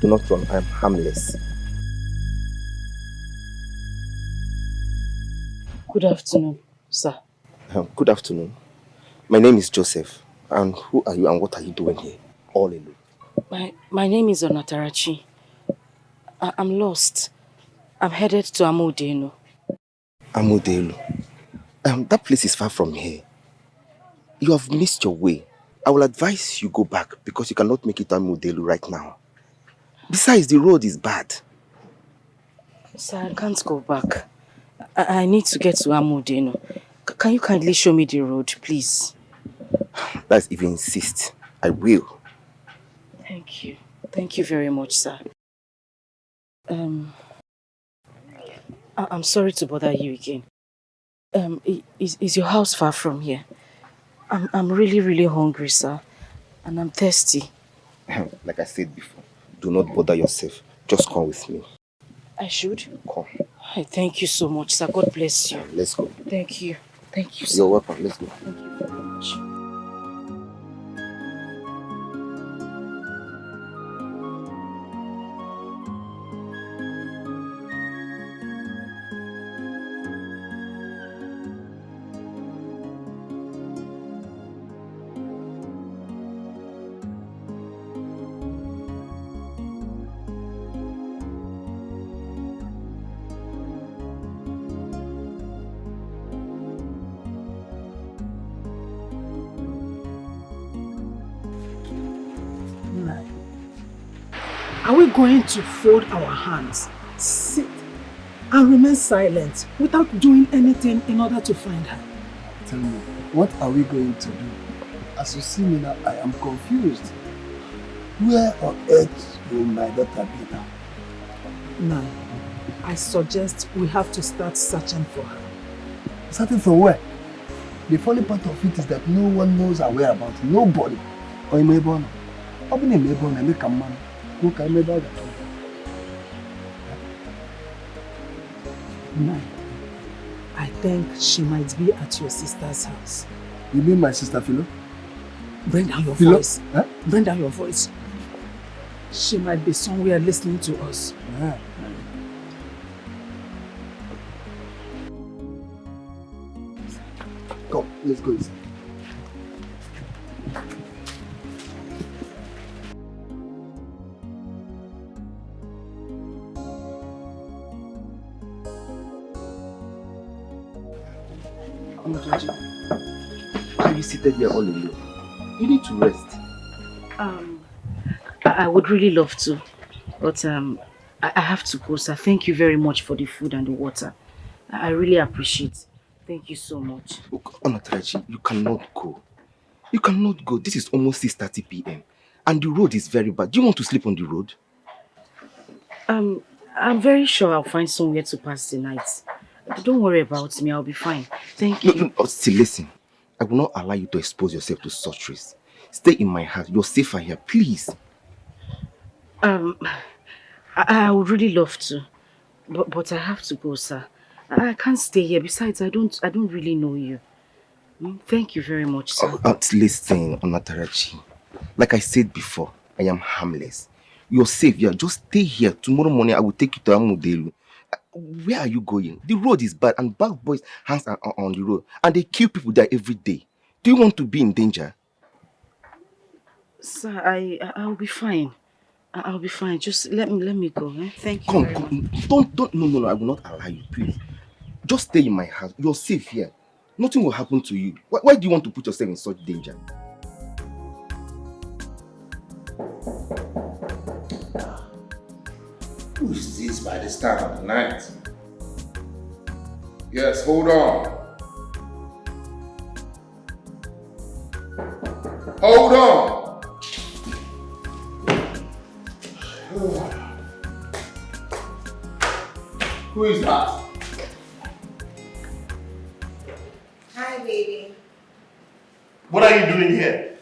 Do not run, I am harmless. Good afternoon, sir. Good afternoon. My name is Joseph. And who are you and what are you doing here? All alone. My name is Onatarachi. I'm lost. I'm headed to Amodeno. Amodelo. That place is far from here. You have missed your way. I will advise you go back because you cannot make it to Amodelo right now. Besides, the road is bad. Sir, I can't go back. I need to get to Amodeno. Can you kindly show me the road, please? That's if you insist. I will. Thank you. Thank you very much, sir. I'm sorry to bother you again. Is your house far from here? I'm really, really hungry, sir. And I'm thirsty. Like I said before, do not bother yourself. Just come with me. I should? Come. Thank you so much, sir. God bless you. Let's go. Thank you. Thank you, sir. You're welcome. Let's go. Thank you very much. Are we going to fold our hands, sit, and remain silent without doing anything in order to find her? Tell me, what are we going to do? As you see me now, I am confused. Where on earth will my daughter be now? No, I suggest we have to start searching for her. Searching for where? The funny part of it is that no one knows her whereabouts. Nobody. Or in Melbourne. How many Melbourne make a man? Who can make that? No. I think she might be at your sister's house. You mean my sister Philo? Bring down your Philo? voice. Huh? Bring down your voice. She might be somewhere listening to us. Yeah. Come, let's go inside. Why are you seated here all alone? You need to rest. I would really love to, but I have to go, sir. Thank you very much for the food and the water. I really appreciate it. Thank you so much. Onatarachi, you cannot go. You cannot go. This is almost 6:30 p.m. and the road is very bad. Do you want to sleep on the road? I'm very sure I'll find somewhere to pass the night. Don't worry about me. I'll be fine. Thank you. No, see, listen. I will not allow you to expose yourself to such risk. Stay in my house. You're safer here, please. I would really love to, but I have to go, sir. I can't stay here. Besides, I don't really know you. Thank you very much, sir. Listen, Onatarachi. Like I said before, I am harmless. You're safe here. Just stay here. Tomorrow morning, I will take you to Amodelu. Where are you going? The road is bad and bad boys hands are on the road and they kill people there every day. Do you want to be in danger? Sir, I'll be fine. I'll be fine. Just let me go. Eh? Thank you. Come, very much. Don't. No. I will not allow you, please. Just stay in my house. You're safe here. Nothing will happen to you. Why do you want to put yourself in such danger? Who is this by this time of the night? Yes, hold on. Hold on. Who is that? Hi, baby. What are you doing here?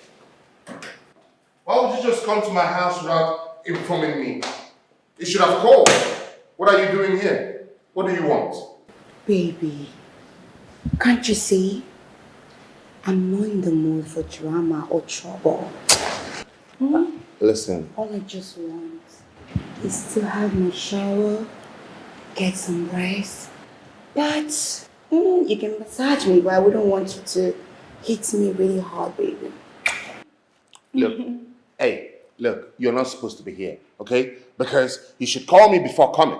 Why would you just come to my house without informing me? You should have called. What are you doing here? What do you want? Baby, can't you see? I'm not in the mood for drama or trouble. Listen. All I just want is to have my shower, get some rest. But you can massage me, but I wouldn't want you to hits me really hard, baby. Look, hey, look, you're not supposed to be here, okay? Because you should call me before coming,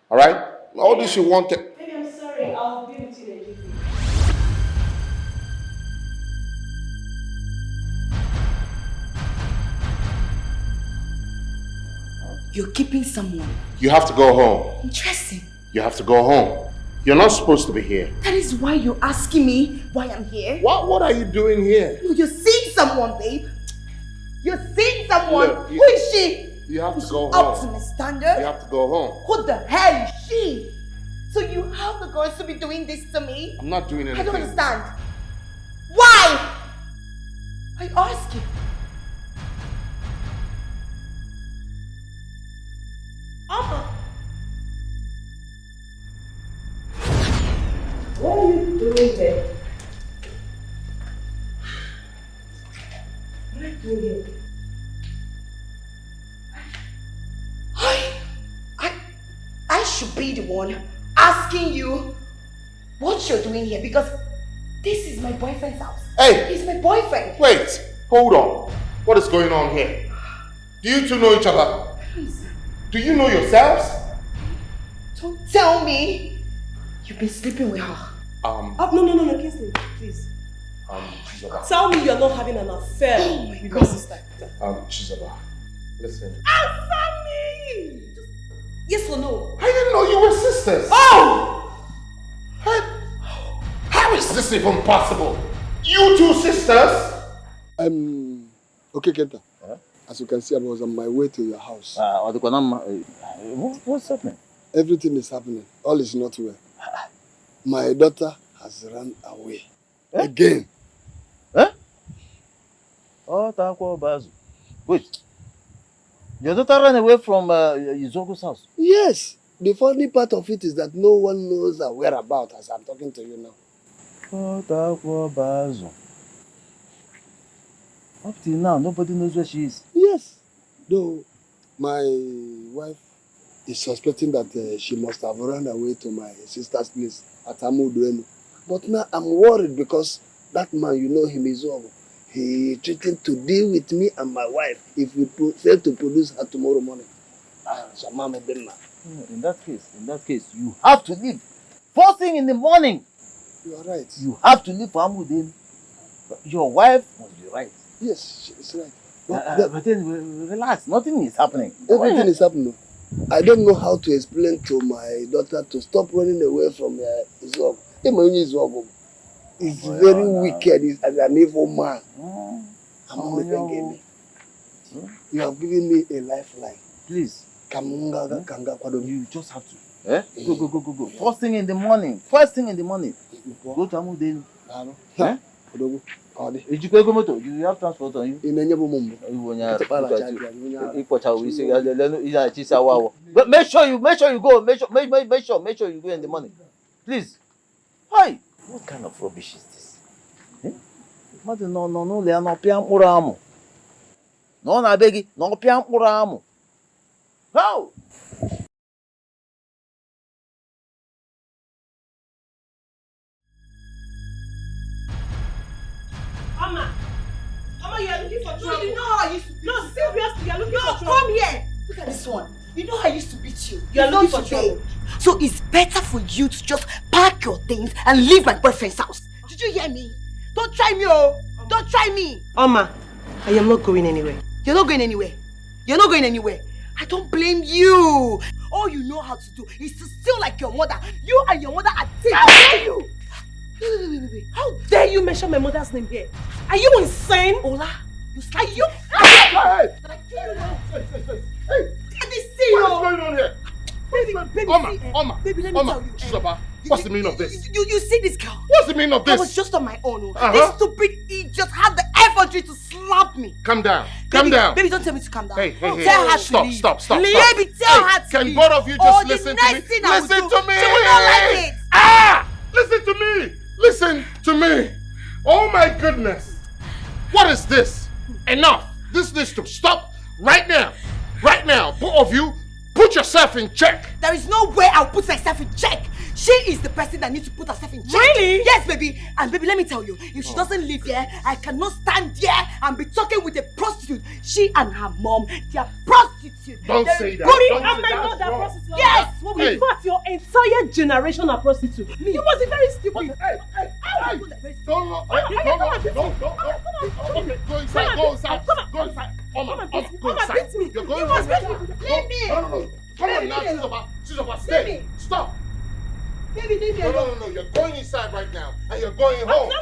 all right? All this you want to... Baby, I'm sorry. I'll be with you in a jiffy. You're keeping someone. You have to go home. Interesting. You have to go home. You're not supposed to be here. That is why you're asking me why I'm here. What are you doing here? No, you're seeing someone, babe. You're seeing someone. Look, Who is she? You have to go Up home. to my standard? You have to go home. Who the hell is she? So you have the girls to be doing this to me? I'm not doing anything. I don't understand. Why? I ask you. What are you doing there? What are you doing here? I should be the one asking you what you're doing here because this is my boyfriend's house. Hey! He's my boyfriend. Wait, hold on. What is going on here? Do you two know each other? Do you know yourselves? Don't tell me you've been sleeping with her. No, Kingsley, please. Chizoba. Tell me you're not having an affair with your sister. Chizoba, listen. Answer me! Yes or no? I didn't know you were sisters. Oh! How is this even possible? You two sisters? Okay, Kenta. As you can see, I was on my way to your house. What's happening? Everything is happening. All is not well. My daughter has run away. Again. Wait. Your daughter ran away from Izogo's house? Yes. The funny part of it is that no one knows her whereabouts as I'm talking to you now. Up till now, nobody knows where she is. Yes. Though my wife is suspecting that she must have run away to my sister's place at Amuduenu. But now I'm worried because that man, you know him, is over. He threatened to deal with me and my wife if we fail to produce her tomorrow morning. In that case, you have to leave. First thing in the morning. You are right. You have to leave for Amuduenu. Your wife must be right. Yes, she is right. But then relax, nothing is happening. Everything is happening. I don't know how to explain to my daughter to stop running away from Izog. He's very wicked. He's an evil man. You have given me a lifeline. Please. You just have to. Eh? Go. First thing in the morning. Go to Amuduenu. You have transport on you. But make sure you go. Make sure you go in the morning. Please. Why? What kind of rubbish is this? How? Mama, you are looking for trouble. You know how I used to beat you. No, seriously, you are looking for trouble. Come here. Look at this one. You know how I used to beat you. You are looking for trouble. So it's better for you to just pack your things and leave my boyfriend's house. Did you hear me? Don't try me, oh. Don't try me. Oma, I am not going anywhere. You're not going anywhere. You're not going anywhere. I don't blame you. All you know how to do is to steal like your mother. You and your mother are thieves. How dare you? Wait. How dare you mention my mother's name here? Are you insane? Ola, you are you? Hey! What is going on here? Baby, Oma, baby, let me tell you. Chizoba, what's the meaning of this? You see this girl? What's the meaning of this? I was just on my own. This stupid idiot had the effort to slap me. Calm down. Calm down. Baby, don't tell me to calm down. Hey. Tell her to leave. Stop. Baby, tell her to leave. Can both of you just listen to me? Listen to me. She will not like it. Listen to me. Listen to me. Oh my goodness. What is this? Enough. This needs to stop right now. Right now. Both of you, put yourself in check. There is no way I'll put myself in check. She is the person that needs to put herself in check. Really? Yes, baby. And baby, let me tell you, if she doesn't live here, I cannot stand here and be talking with a prostitute. She and her mom, they are prostitutes. Don't say that. Goody Don't and say my that. mother are prostitutes. Yes. In fact, your entire generation are prostitutes. You must be very stupid. Go inside. Go inside. Mama, beat me. You're going inside. Leave me. No. Come on now, Sister, stay. Stop. Baby, leave me. No. You're going inside right now, and you're going home. No.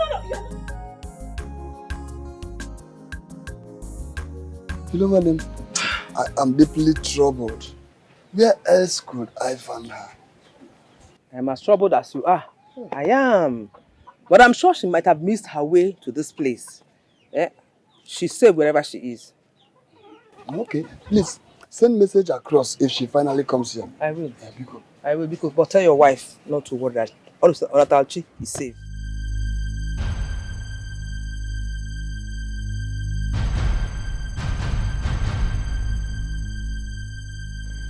You know, madam, I am deeply troubled. Where else could I find her? I'm as troubled as you are. I am. But I'm sure she might have missed her way to this place. She's safe wherever she is. Okay, please send message across if she finally comes here. I will. I will, because but tell your wife not to worry that Olatalchi is safe.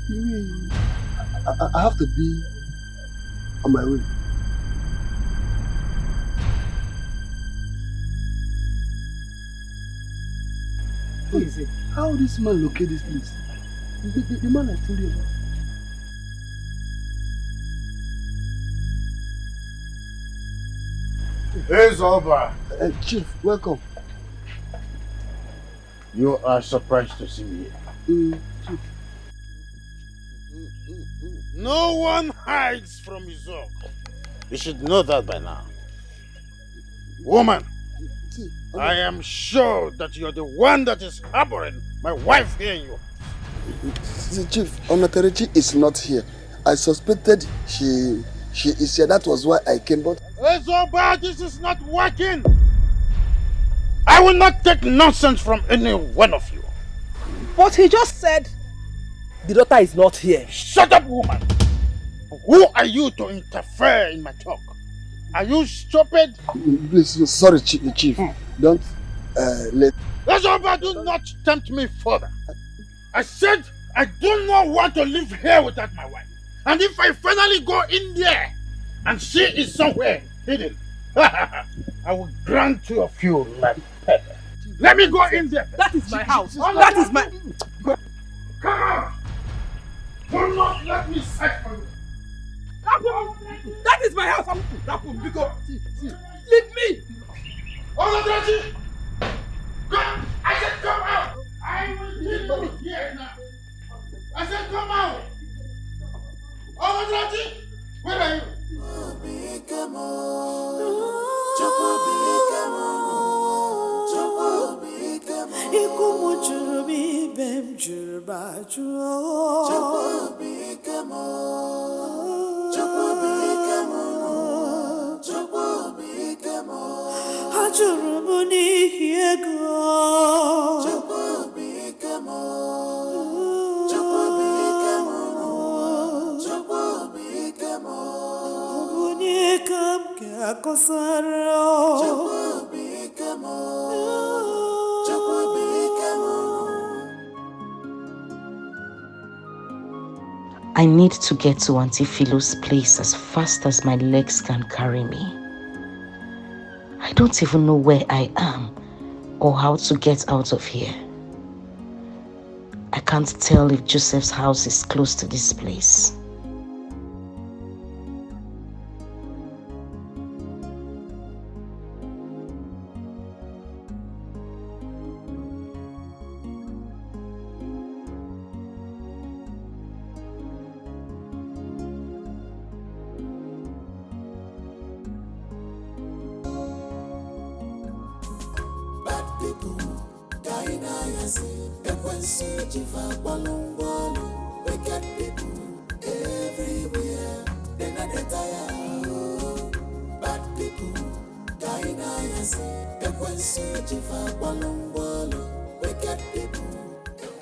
You mean I have to be on my way? Who is it? How this man locate this place? The man I told you about. Hey, Zoba. Chief, welcome. You are surprised to see me here. Chief. No one hides from his own. You should know that by now. Woman, I am sure that you're the one that is harboring my wife here in you. See, Chief, Onaterechi is not here. I suspected she is here. That was why I came, but... Ezoba, this is not working. I will not take nonsense from any one of you. But he just said the daughter is not here. Shut up, woman. Who are you to interfere in my talk? Are you stupid? Please, sorry, Chief. Don't let... Ezoba, do not tempt me further. I said I do not want to live here without my wife. And if I finally go in there and she is somewhere hidden, I will grant you a few like pepper. Let me go in there. That is my house. That is my... Come out! Do not let me search for you. That is my house. Leave me. Olatrachi! Come! I said come out! I will kill you here now. I said come out! Olatrachi! Where are you? I need to get to Auntie Philo's place as fast as my legs can carry me. I don't even know where I am or how to get out of here. I can't tell if Joseph's house is close to this place.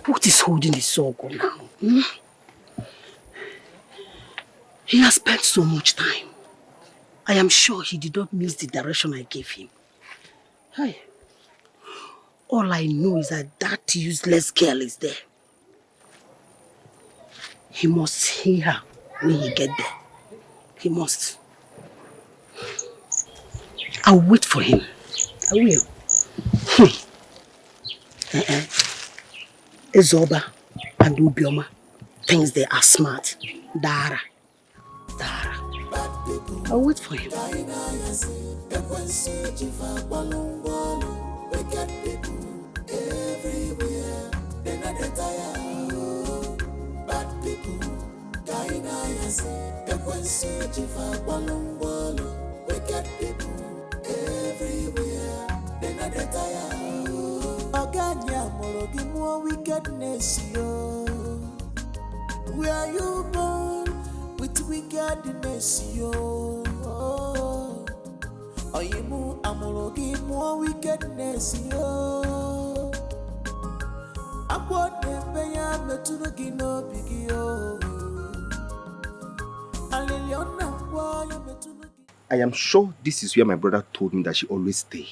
What is holding this Ogo now? He has spent so much time. I am sure he did not miss the direction I gave him. Hey. All I know is that that useless girl is there. He must see her when he gets there. He must. I'll wait for him. I will. Ezoba and Ubioma thinks they are smart. Dara. I'll wait for him. Wickedness, yo. Where you born with wickedness, yo. Are you amologi more wickedness, yo? I bought them by a metunogi no bigio. I am sure this is where my brother told me that she always stay.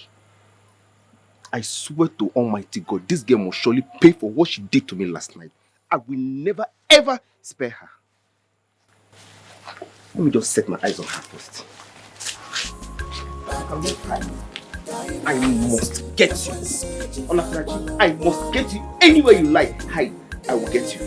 I swear to Almighty God, this girl must surely pay for what she did to me last night. I will never ever spare her. Let me just set my eyes on her first. I must get you. Onafraji, I must get you anywhere you like. I will get you.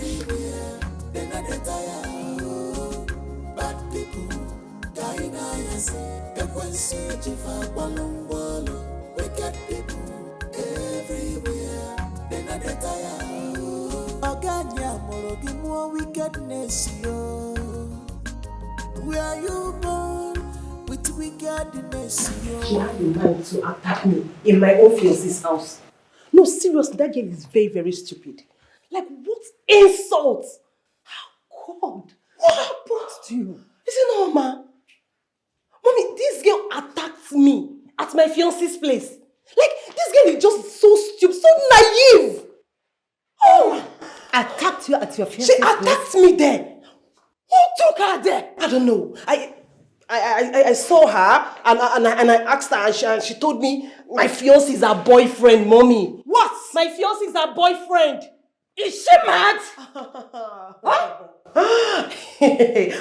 Wickedness, yo. Where you born with wickedness, yo. She had the mind to attack me in my own fiance's house. No, seriously, that girl is very, very stupid. Like, what insult? How God? What happened to you? Is it normal? Mommy, this girl attacked me at my fiance's place. Like, this girl is just so stupid, so naive. Oh, attacked you at your fiance's place? She attacked me there. Who took her there? I don't know. I saw her and I asked her and she told me my fiancé is her boyfriend, Mommy. What? My fiancé is her boyfriend. Is she mad? Huh?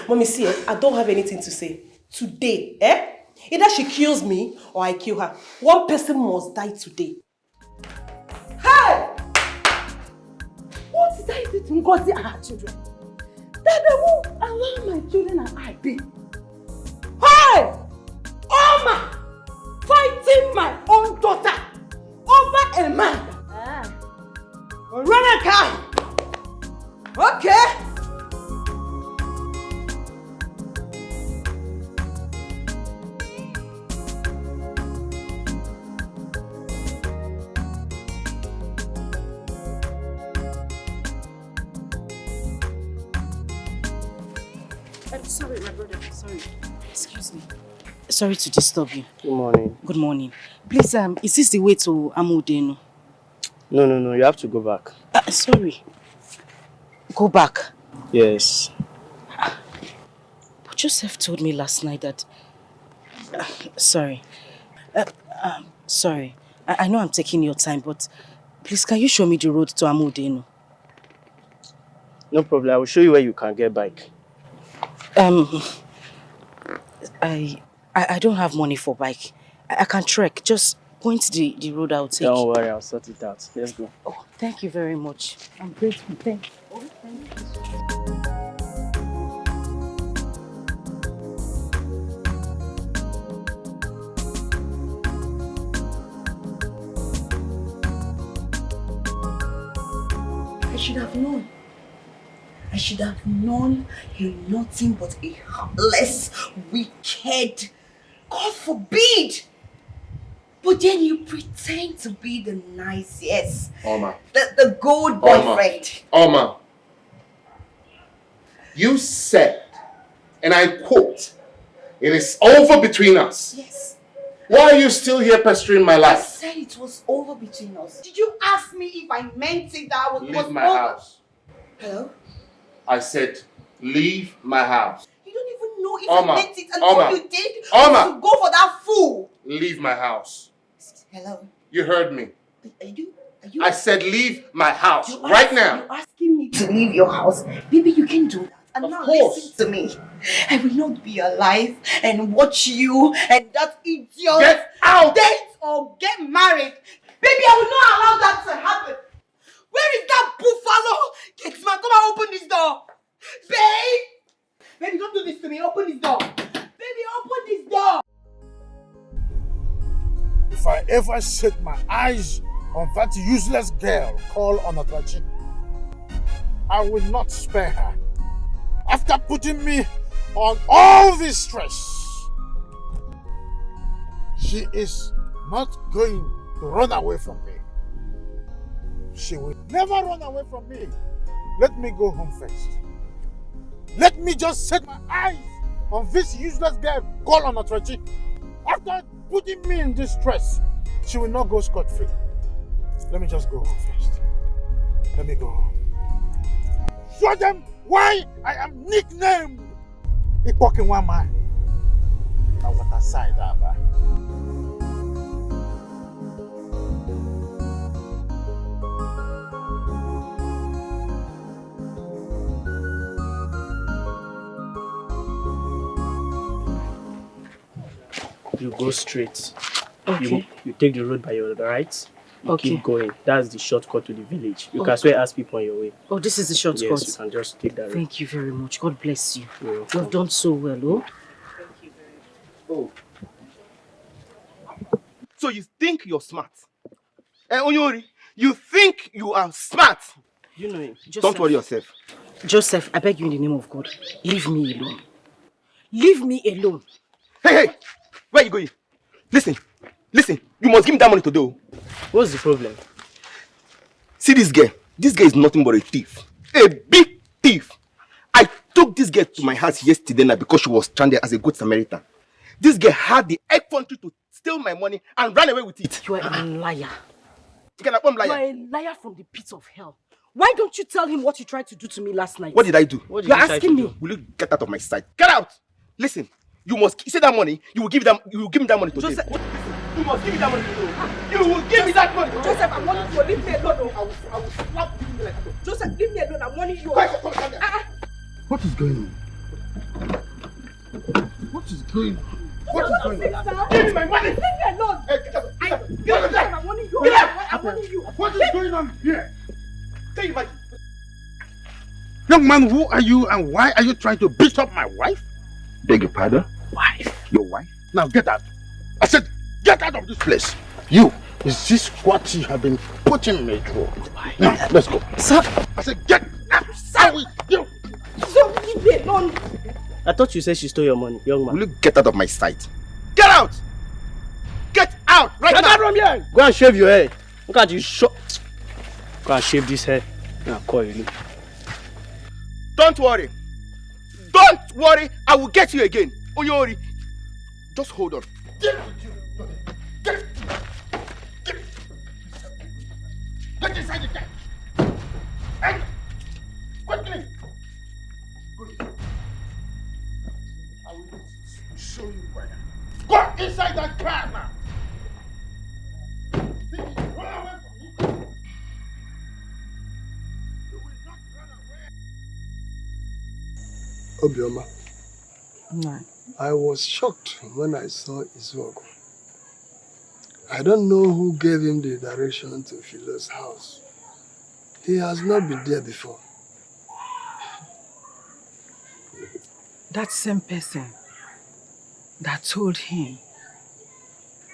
Mommy, see, I don't have anything to say. Today, either she kills me or I kill her. One person must die today. Hey! What did I do to Ngozi and her children? That they won't allow my children and I be. Hey! Oma! Fighting my own daughter over a man. Run a car. Okay. I'm sorry, my brother. Sorry. Excuse me. Sorry to disturb you. Good morning. Good morning. Please, is this the way to Amudenu? No. You have to go back. Sorry. Go back? Yes. But Joseph told me last night that... sorry. Sorry. I know I'm taking your time, but please, can you show me the road to Amudenu? No problem. I will show you where you can get bike. I don't have money for bike. I can trek. Just point the road I'll take. Don't worry, I'll sort it out. Let's go. Oh, thank you very much. I'm grateful. Thank you. Oh, thank you. I should have known you're nothing but a heartless, wicked, God forbid. But then you pretend to be the nicest, Oma. the good boyfriend. Oma. You said, and I quote, "It is over between us." Yes. Why are you still here pestering my I life? said it was over between us. Did you ask me if I meant it that was Leave my over? house. Hello? I said, leave my house. You don't even know if Oma, I meant it, and Oma, all you did Oma. was to go for that fool. Leave my house. Hello? You heard me. Are you I said leave my house right now. You're asking me to leave your house. Baby, you can do that. And of now course. listen to me. I will not be alive and watch you and that idiot Get out! date or get married. Baby, I will not allow that to happen. Where is that buffalo? Get man, come and open this door. Babe! Baby, don't do this to me. Open this door. Baby, open this door. If I ever set my eyes on that useless girl called Onatrachi, I will not spare her. After putting me on all this stress, she is not going to run away from me. She will never run away from me. Let me go home first. Let me just set my eyes on this useless girl called Onatrachi. After putting me in this stress, she will not go scot-free. Let me just go home first. Let me go home. Show them why I am nicknamed Ipokin Wama. Now what aside, Abba? You go straight. Okay. You take the road by your right. You Okay. keep going. That's the shortcut to the village. You Okay. can swear ask people on your way. Oh, this is the shortcut. Yes, you can just take that road. Thank you very much. God bless you. You're You welcome. have done so well, oh. Oh. So you think you're smart? Onyori, you think you are smart? You know him. Don't worry yourself. Joseph, I beg you in the name of God, leave me alone. Leave me alone. Hey! Where are you going? Listen. You must give me that money today. What's the problem? See this girl. This girl is nothing but a thief. A big thief. I took this girl to my house yesterday night because she was stranded as a good Samaritan. This girl had the effrontery to steal my money and ran away with it. You are a liar. You are You are a liar from the pit of hell. Why don't you tell him what you tried to do to me last night? What did I do? You're asking me. Will you get out of my sight? Get out! Listen, you must see that money. You will give me that money today. Joseph, you must give me that money today. You will give me that money. Joseph, I'm warning you. Leave me alone. I will slap you like that. Joseph, leave me alone. I'm warning you. What is going on? What is going on? What is going on? Give me my money! Leave me alone. I'm warning you. I'm warning you. What is going on here? Young man, who are you and why are you trying to beat up my wife? Beg your pardon? Wife? Your wife? Now get out. I said, get out of this place. You, is this what you have been putting me through? Now, let's go. Sir. I said, get out. Sir. With you. So leave me alone. I thought you said she stole your money, young man. Will you get out of my sight? Get out! Get out right now! Get out from here! Go and shave your hair. Look at you. Go and shave this hair. Now call you. Don't worry. Don't worry. I will get you again. Onyori. Just hold on. Get inside the car. Hey, quickly. I will show you where. Go inside that car now. Run away from me. You will not run away. Obioma, No. I was shocked when I saw Isuogu. I don't know who gave him the direction to Philo's house. He has not been there before. That same person that told him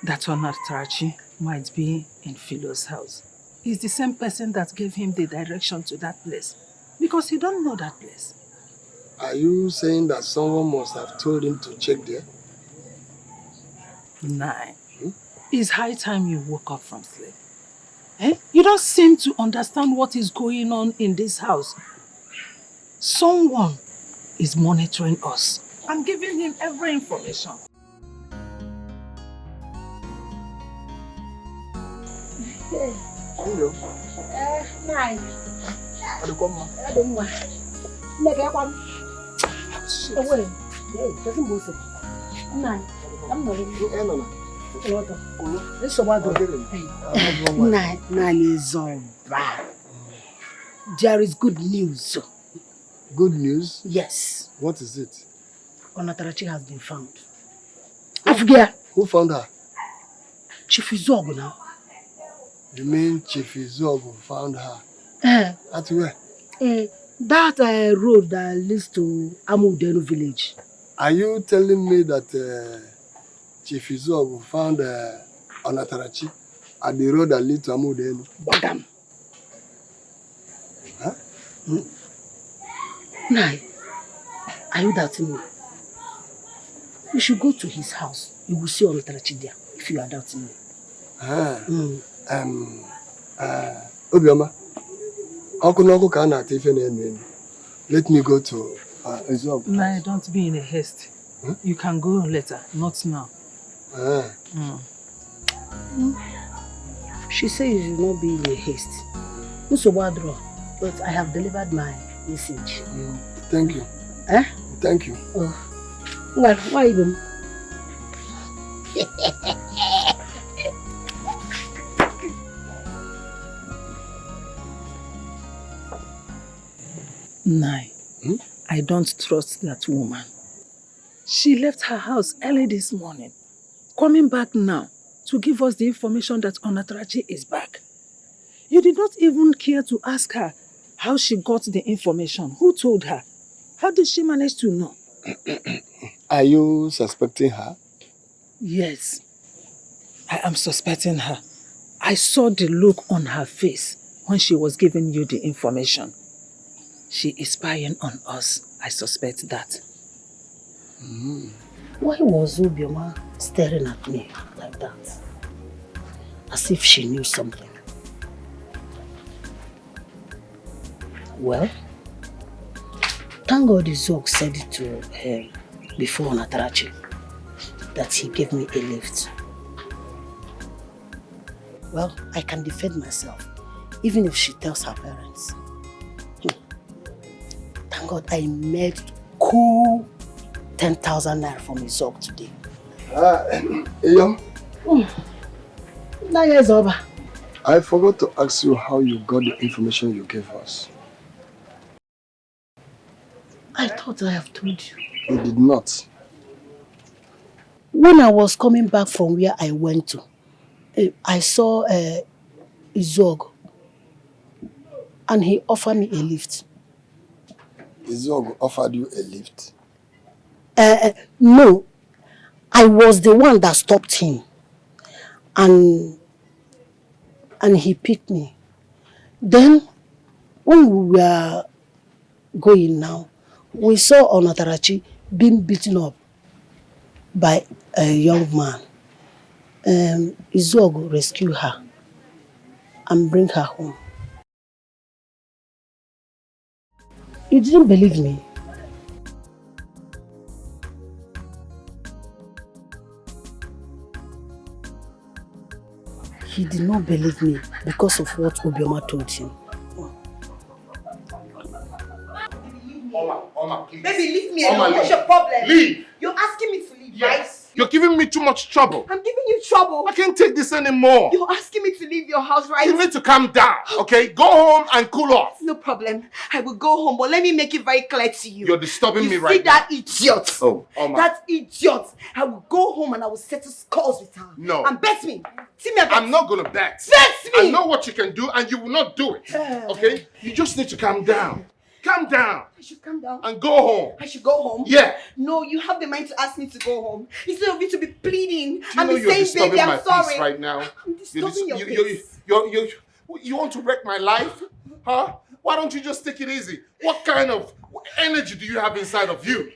that Onatrachi might be in Philo's house is the same person that gave him the direction to that place, because he don't know that place. Are you saying that someone must have told him to check there? Nine. It's high time you woke up from sleep. Eh? You don't seem to understand what is going on in this house. Someone is monitoring us and giving him every information. Hello. Này. Ada koma. Đúng rồi. Này cái con. Đúng rồi. Đây, cái gì bố sự. Này, lắm rồi. Em rồi. Nani Zomba. There is good news. Good news? Yes. What is it? Onatarachi has been found. Afgia. Who found her? Chief Izogo now. You mean Chief Izogo found her? At where? That road that leads to Amudenu village. Are you telling me that Chief Izogo found Onatarachi at the road that leads to Amudenu? Bagam. Huh? Nai, are you doubting me? You should go to his house. You will see Onatarachi there if you are doubting me. Obioma, let me go to Izogo. No, don't be in a haste. You can go later, not now. She says you should not be in a haste. But I have delivered my message. Thank you. Thank you. Well, why even? Nai, I don't trust that woman. She left her house early this morning, coming back now to give us the information that Onatarachi is back. You did not even care to ask her how she got the information. Who told her? How did she manage to know? Are you suspecting her? Yes, I am suspecting her. I saw the look on her face when she was giving you the information. She is spying on us. I suspect that. Why was Obioma staring at me like that? As if she knew something. Well, thank God Izog said it to her before Onatarachi that he gave me a lift. Well, I can defend myself, even if she tells her parents. Thank God I made cool 10,000 naira from Izog today. Eyam? 9 years over. I forgot to ask you how you got the information you gave us. I thought I have told you. You did not. When I was coming back from where I went to, I saw Izog and he offered me a lift. Izog offered you a lift? No, I was the one that stopped him. And he picked me. Then, when we were going now, we saw Onatarachi being beaten up by a young man. Izog rescued her and bring her home. You didn't believe me? He did not believe me because of what Obioma told him. Oma, please. Baby, leave me alone. What's your problem? Leave. You're asking me to leave, Yes. right? You're giving me too much trouble. I'm giving you trouble. I can't take this anymore. You're asking me to leave your house, right? You need to calm down, okay? Go home and cool off. No problem. I will go home, but let me make it very clear to you. You're disturbing me right now. You see that idiot? Oh, Oma. That idiot. I will go home and I will settle scores with her. No. And bet me. See me a bet. I'm not gonna bet. Bet me. I know what you can do and you will not do it, okay? You just need to calm down. Calm down. I should calm down. And go home. I should go home? Yeah. No, you have the mind to ask me to go home. Instead of you to be pleading Do you and know be you're saying, disturbing baby, my I'm sorry. peace right now? I'm disturbing your peace. You want to wreck my life? Huh? Why don't you just take it easy? What kind of energy do you have inside of you?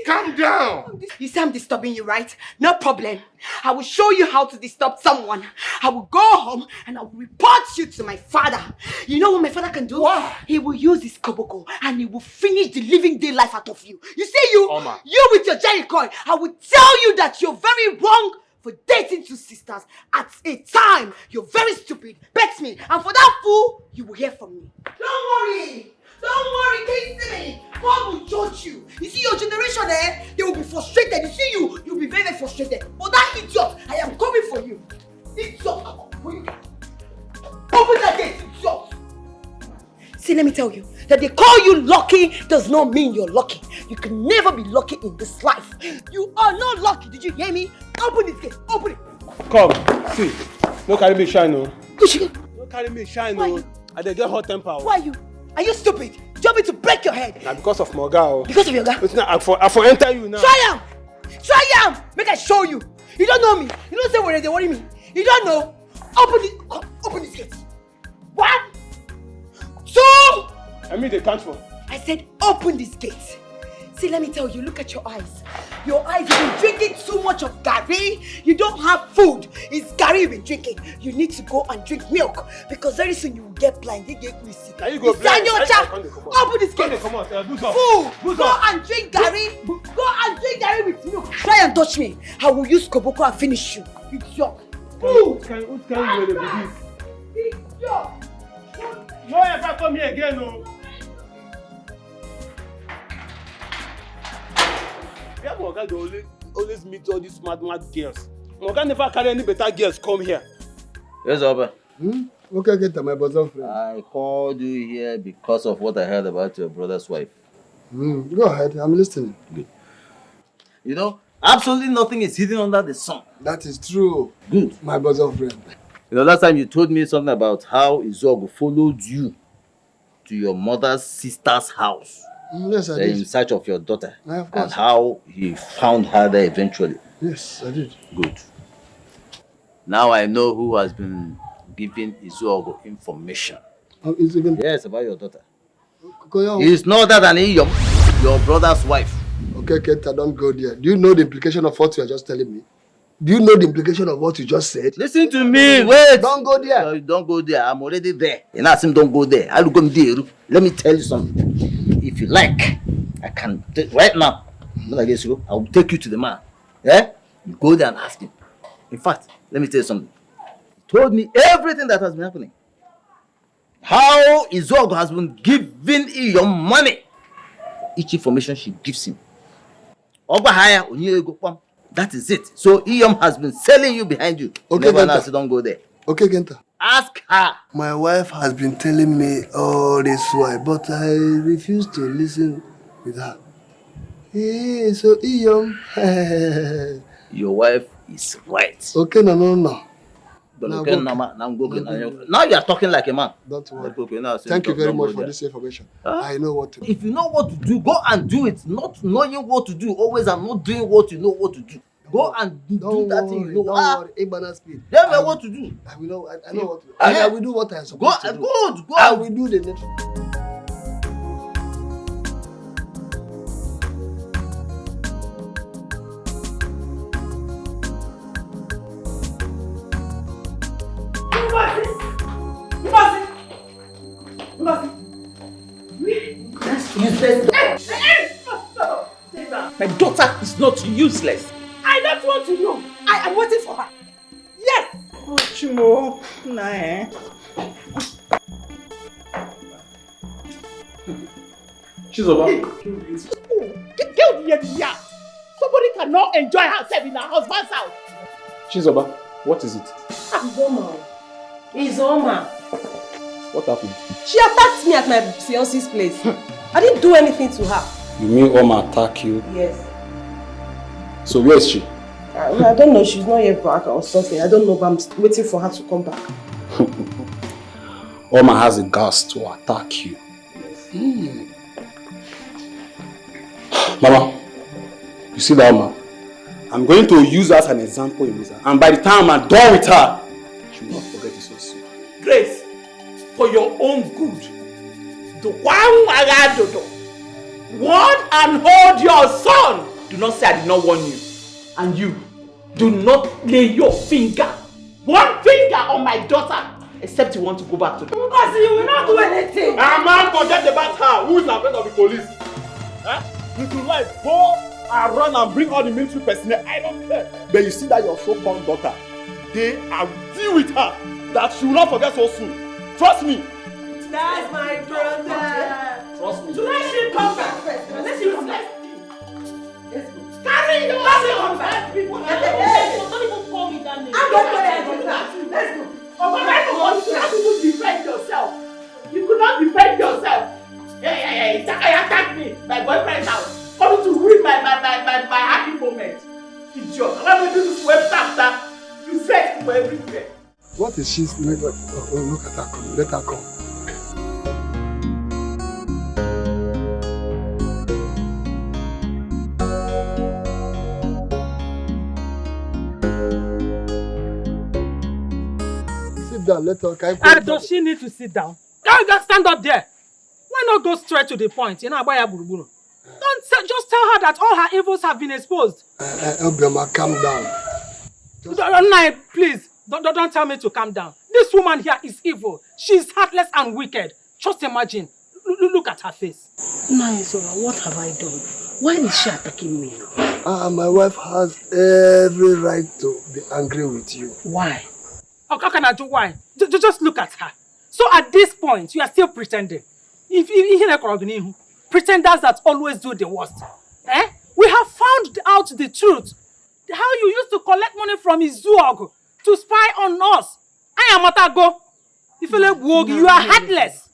Calm down. You say I'm disturbing you, right? No problem. I will show you how to disturb someone. I will go home and I will report you to my father. You know what my father can do? What? He will use his koboko and he will finish the living day life out of you. You see you? Oma. You with your Jerry coin. I will tell you that you're very wrong for dating two sisters at a time. You're very stupid. Bet me. And for that fool, you will hear from me. Don't worry. Don't worry, Casey. God will judge you. You see your generation, they will be frustrated. You see you'll be very, very frustrated. But that idiot, I am coming for you. Idiot. Open that gate, idiot. See, let me tell you. That they call you lucky does not mean you're lucky. You can never be lucky in this life. You are not lucky. Did you hear me? Open this gate. Open it. Come, see. No carry me shine, no. Kushige. No carry me shine, no. I dey get hot temper. Why are you? Are you stupid? Do you want me to break your head? Now because of Moga. Because of your guy? I for enter you now. Try am! Try am! Make I show you. You don't know me. You don't say where they worry me. You don't know. Open this gate. 1, 2. I mean they can't for. I said open this gate. See, let me tell you, look at your eyes. Your eyes, you've been drinking too much of Gary. You don't have food. It's Gary you've been drinking. You need to go and drink milk because very soon you will get blind. You get greasy. Now you go blind. Open this gate. Fool, go and drink Gary. Go and drink Gary with milk. Try and touch me. I will use Koboko and finish you. Idiot. Fool. What can you do this? Idiot. No ever come here again, no. Yeah, Morgan, they always meet all these smart girls. Morgan never carry any better girls come here. Yes, Oba. Okay, get my bosom friend. I called you here because of what I heard about your brother's wife. Go ahead, I'm listening. Good. You know, absolutely nothing is hidden under the sun. That is true. Good. My bosom friend. You know, last time you told me something about how Izogo followed you to your mother's sister's house. Yes, I did. In search of your daughter. Of course. And how he found her there eventually. Yes, I did. Good. Now I know who has been giving Izuogo information. Yes, about your daughter. It's no other than your brother's wife. Okay, Kenta, don't go there. Do you know the implication of what you are just telling me? Do you know the implication of what you just said? Listen to me, wait. Don't go there. No, don't go there. I'm already there. And I don't go there. I'll go there. Let me tell you something. If you like, I can right now. I will take you to the man. Yeah? You go there and ask him. In fact, let me tell you something. He told me everything that has been happening. How Izogo has been giving you your money. Each information she gives him. That is it. So Iyom has been selling you behind you. Okay, Genta. So don't go there. Okay, Genta. Ask her. My wife has been telling me all this while, but I refuse to listen with her. Hey, so Iyom. Your wife is right. Okay, no. Now you are talking like a man. Don't worry. Okay, now, thank you very much for this information. I know what to do. If you know what to do, go and do it. Not knowing what to do always and not doing what you know what to do. Go and do that thing you know. Don't worry, Ibana speed. Tell me what to do. I will know. I know what to do. I will do what I am supposed to do. Good. I will do the next. My daughter is not useless. I don't want to know. I am waiting for her. Yes. Chimo, nah. Chizoba. Girl, yeah. Somebody cannot enjoy herself in her husband's house. Chizoba, what is it? It's Oma. What happened? She attacked me at my fiance's place. I didn't do anything to her. You mean Oma attack you? Yes. So where is she? I don't know. She's not yet back or something. I don't know, but I'm waiting for her to come back. Oma has the guts to attack you. Yes. Mama, you see that Oma? I'm going to use her as an example in this. And by the time I'm done with her, she will not forget it so soon. Grace, for your own good, warn and hold your son. Do not say I did not warn you. And you, do not lay your one finger on my daughter, except you want to go back to the... Because you will not do anything. A man forget about her. Who is afraid of the police? If you like, go and run and bring all the military personnel. I don't care. But you see that your so-called daughter, they are deal with her. That she will not forget so soon. Trust me. That's my brother. Trust me. Let she come back first. Let she come back. Carry your come back. Don't even call me that name. I'm not going to do that. Let's go. You could not defend yourself. You could not defend yourself. Hey, attack me! My boyfriend's house. Coming to ruin my happy moment. Idiot. I'm not going to do this web after. You search for everywhere. What is she? Look at her come. Let her come. Sit down, let her come. Does she need to sit down? Can you just stand up there? Why not go straight to the point? You know, Abaya Buruburu. Just tell her that all her evils have been exposed. Obioma, calm down. Please, don't tell me to calm down. This woman here is evil. She's heartless and wicked. Just imagine. Look at her face. Naisola, what have I done? Why is she attacking me now? My wife has every right to be angry with you. Why? How can I do why? Just look at her. So at this point, you are still pretending. Pretenders that always do the worst. We have found out the truth. How you used to collect money from Izuog to spy on us. I am Matago. You are heartless.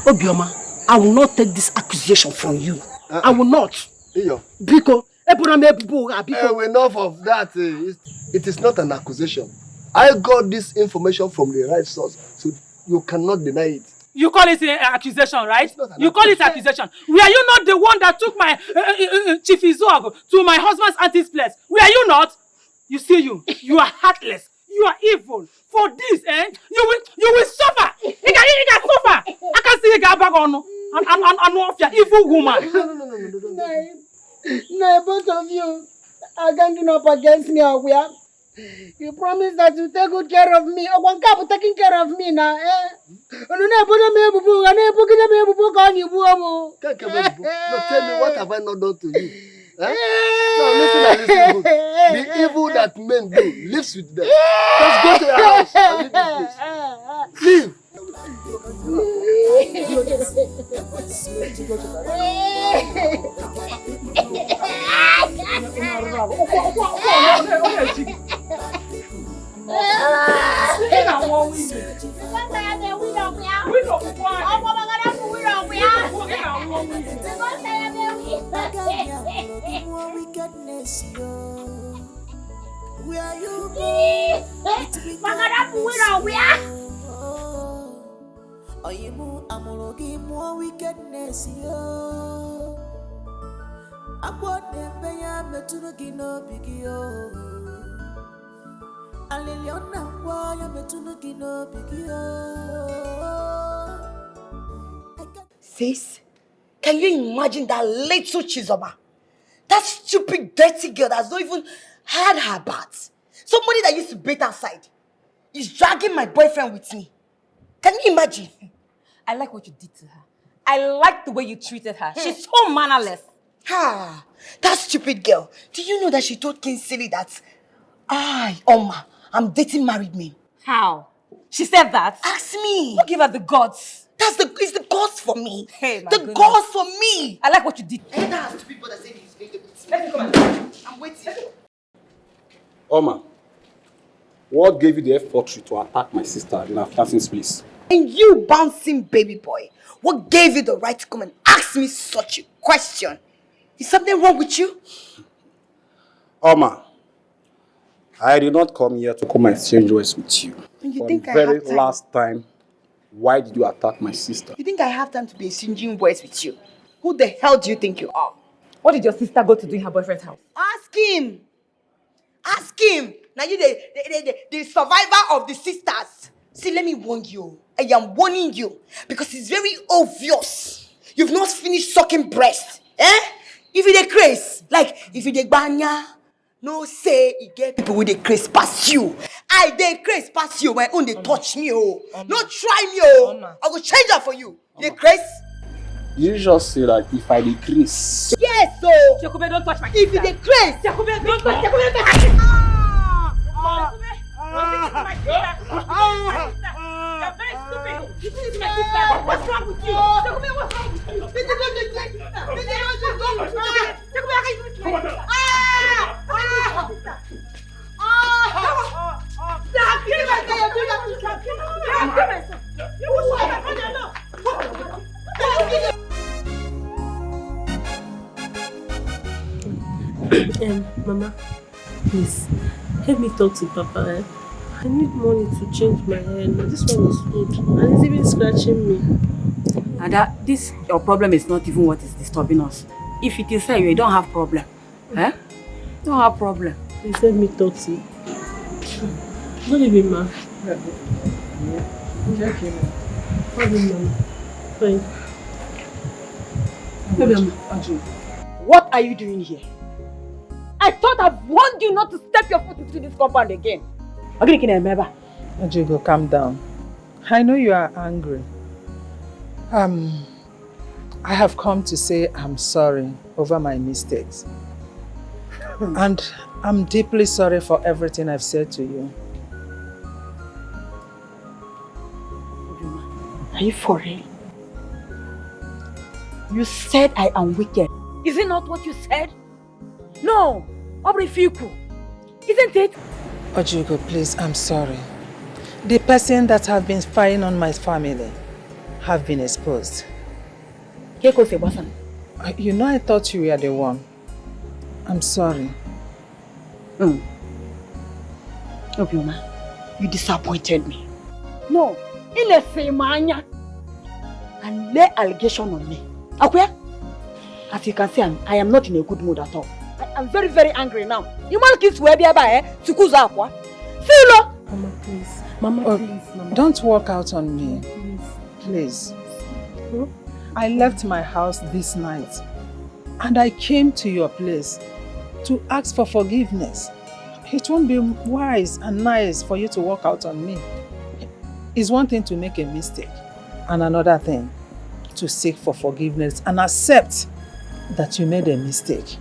Obioma, I will not take this accusation from you. I will not. Because enough of that. It is not an accusation. I got this information from the right source, so you cannot deny it. You call it an accusation, right? You call it accusation. Were you not the one that took my Chief Izuog to my husband's auntie's place? Were you not? You see, you are heartless. You are evil. For this, you will suffer. You can suffer. I can see you get back on an evil woman. No, both of you are ganging up against me. You promised that you take good care of me. Oh, Wanka taking care of me now, No, tell me, what have I not done to you? Now listen and listen good. The evil that men do lives with them. Just go to your house and leave this Where you go? Oyimu amologi mo wickedness yo. Akwane beya metuno gino bigio. Aliliona kwa ya metuno gino bigio. Sis, can you imagine that little Chizoba? That stupid, dirty girl that's not even had her bath. Somebody that used to bathe outside is dragging my boyfriend with me. Can you imagine? I like what you did to her. I like the way you treated her. She's so mannerless. That stupid girl. Do you know that she told King Silly that Oma, I'm dating married men? How? She said that? Ask me. Who gave her the gods? It's the gods for me. Hey, my goodness. Gods for me. I like what you did. And that has stupid brother saying he's going to beat me. Let me come and I'm waiting. Oma, what gave you the effrontery to attack my sister in our fiancé's place? And you bouncing baby boy, what gave you the right to come and ask me such a question? Is something wrong with you? Oma, I did not come here to come and exchange words with you. You For think the I very have time? last time, why did you attack my sister? You think I have time to be exchanging words with you? Who the hell do you think you are? What did your sister go to do in her boyfriend's house? Ask him. Ask him. Now you the survivor of the sisters. See, let me warn you. I am warning you because it's very obvious. You've not finished sucking breast. If you dey craze, like if you dey banya, no say you get people with the craze past you. I dey craze past you when they touch me. No try me. I will change that for you. You dey craze? You just say that if I decrease. Yes, so. Jakube, don't touch my sister. If you dey craze. Jakube, don't touch. Jakube, don't touch my sister. You're very stupid. You think it's my sister? What's wrong with you? Jakube, what's wrong with you? Jakube, how can you do my sister? Mama, please, help me talk to Papa. Eh? I need money to change my hair. This one is good. And it's even scratching me. And this, your problem is not even what is disturbing us. If it is you don't have problem. Eh? You don't have problem. Please help me talk to you. What do you mean, ma? What do you mean, Mama? What are you doing here? I thought I've warned you not to step your foot into this compound again. Ojigo, calm down. I know you are angry. I have come to say I'm sorry over my mistakes. And I'm deeply sorry for everything I've said to you. Are you for real? You said I am wicked. Is it not what you said? No, Obrifiku. Isn't it? Ojigo, please, I'm sorry. The person that have been spying on my family have been exposed. You know, I thought you were the one. I'm sorry. Obioma, you disappointed me. No, and lay allegation on me. Okay? As you can see, I am not in a good mood at all. I am very, very angry now. You want kids where be by Sukuza Aqua? Mama, please. Mama, please. Mama. Don't walk out on me. Please. I left my house this night and I came to your place to ask for forgiveness. It won't be wise and nice for you to walk out on me. It's one thing to make a mistake and another thing to seek for forgiveness and accept that you made a mistake.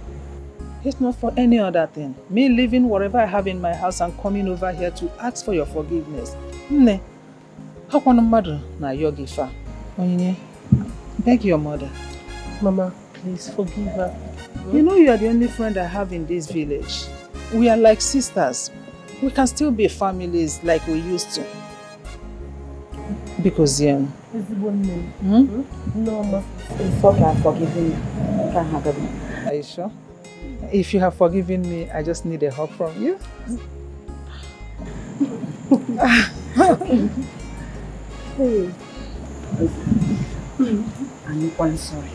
It's not for any other thing. Me leaving whatever I have in my house and coming over here to ask for your forgiveness. Nne, how can a mother na yogifa? Onyinye, beg your mother. Mama, please forgive her. You know you are the only friend I have in this village. We are like sisters. We can still be families like we used to. Because Is it one name? No, ma. It's okay, I've forgiven you. You can't have it. Are you sure? If you have forgiven me, I just need a hug from you. Hey. I'm quite sorry.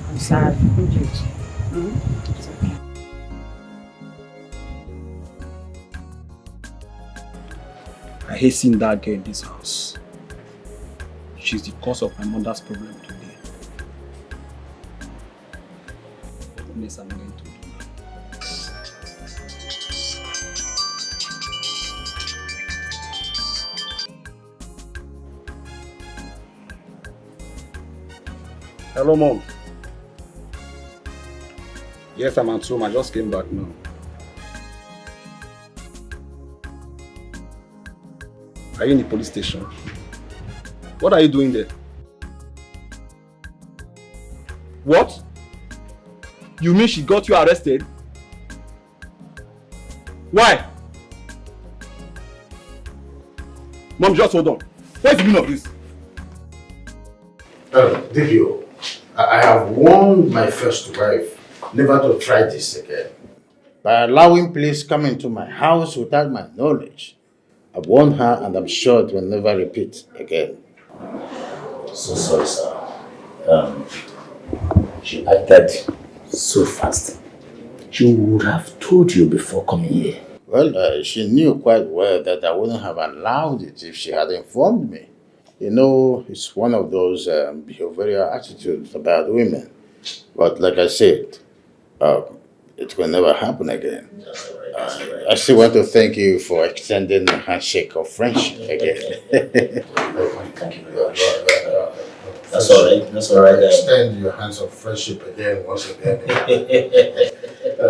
I'm sorry. It's okay. I hate seeing that girl in this house. She's the cause of my mother's problem today. Yes, I'm going to do now. Hello, Mom. Yes, I'm at home. I just came back now. Are you in the police station? What are you doing there? What? You mean she got you arrested? Why? Mom, just hold on. What's the meaning of this? Divio, I have warned my first wife never to try this again. By allowing police come into my house without my knowledge, I've warned her and I'm sure it will never repeat again. So sorry, sir. She acted so fast. She would have told you before coming here. Well, she knew quite well that I wouldn't have allowed it if she had informed me. You know, it's one of those behavioral attitudes about women. But like I said, it will never happen again. I still want to thank you for extending a handshake of friendship again. Thank you very much. That's all right. That's all right. Extend your hands of friendship again, once again.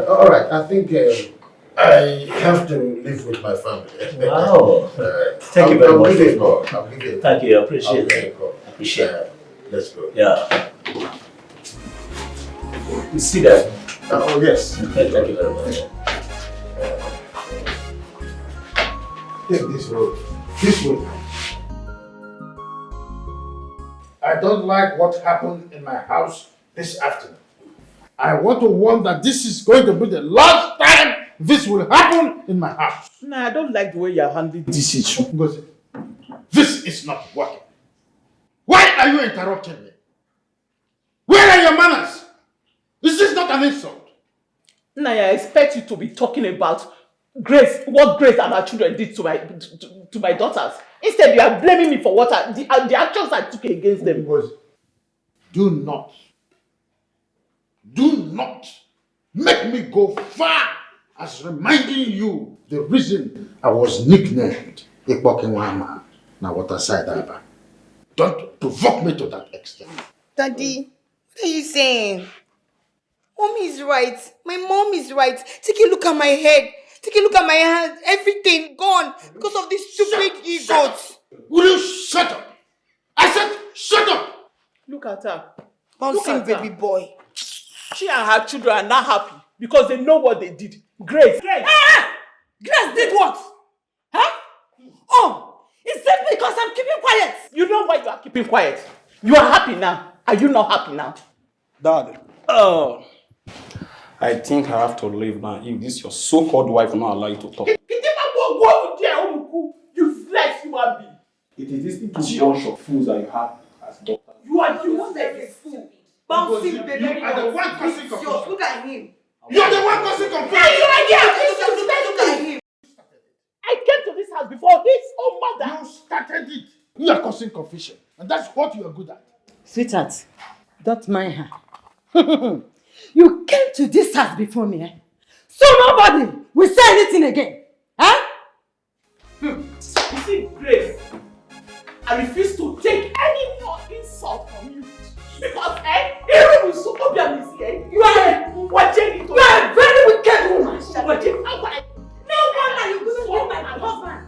All right, I think I have to live with my family. Wow. Thank you very much. I'll give you a call. Thank you. I appreciate it. Appreciate it. Let's go. Yeah. You see that? Oh, yes. Okay, thank you very much. Take this road. This way. I don't like what happened in my house this afternoon. I want to warn that this is going to be the last time this will happen in my house. Nah, I don't like the way you're handling this issue. Ngozi, this is not working. Why are you interrupting me? Where are your manners? This is not an insult. Nah, I expect you to be talking about Grace, what Grace and her children did to my daughters. Instead, you are blaming me for what the actions I took against them. Ngozi, do not make me go far as reminding you the reason I was nicknamed Ikbokinwama Nawatasai. Don't provoke me to that extent. Daddy, what are you saying? Mommy is right. My mom is right. Take a look at my head. Take a look at my hands. Everything gone because of these stupid egos. Will you shut up? I said shut up! Look at her. Bouncing baby boy. She and her children are not happy because they know what they did. Grace. Grace did what? Huh? Oh, is it because I'm keeping quiet? You know why you are keeping quiet. You are happy now. Are you not happy now? Dad, I think I have to leave now. If this your so-called wife will not allow you to talk. Useless human being. It is this two bunch of fools that you have as daughters. You are useless. Bouncing baby boy. You are the one causing confusion. Look at him. You are the one causing confusion. Look at him. I came to this house before his own mother. You started it. You are causing confusion. And that's what you are good at. Sweetheart, don't mind her. You came to this house before me, eh? So nobody will say anything again. Huh? You see, Grace, I refuse to take any more insult from you. Because, even with Sokobian is here, you are watching it. You are a very wicked woman. No wonder you couldn't get my husband.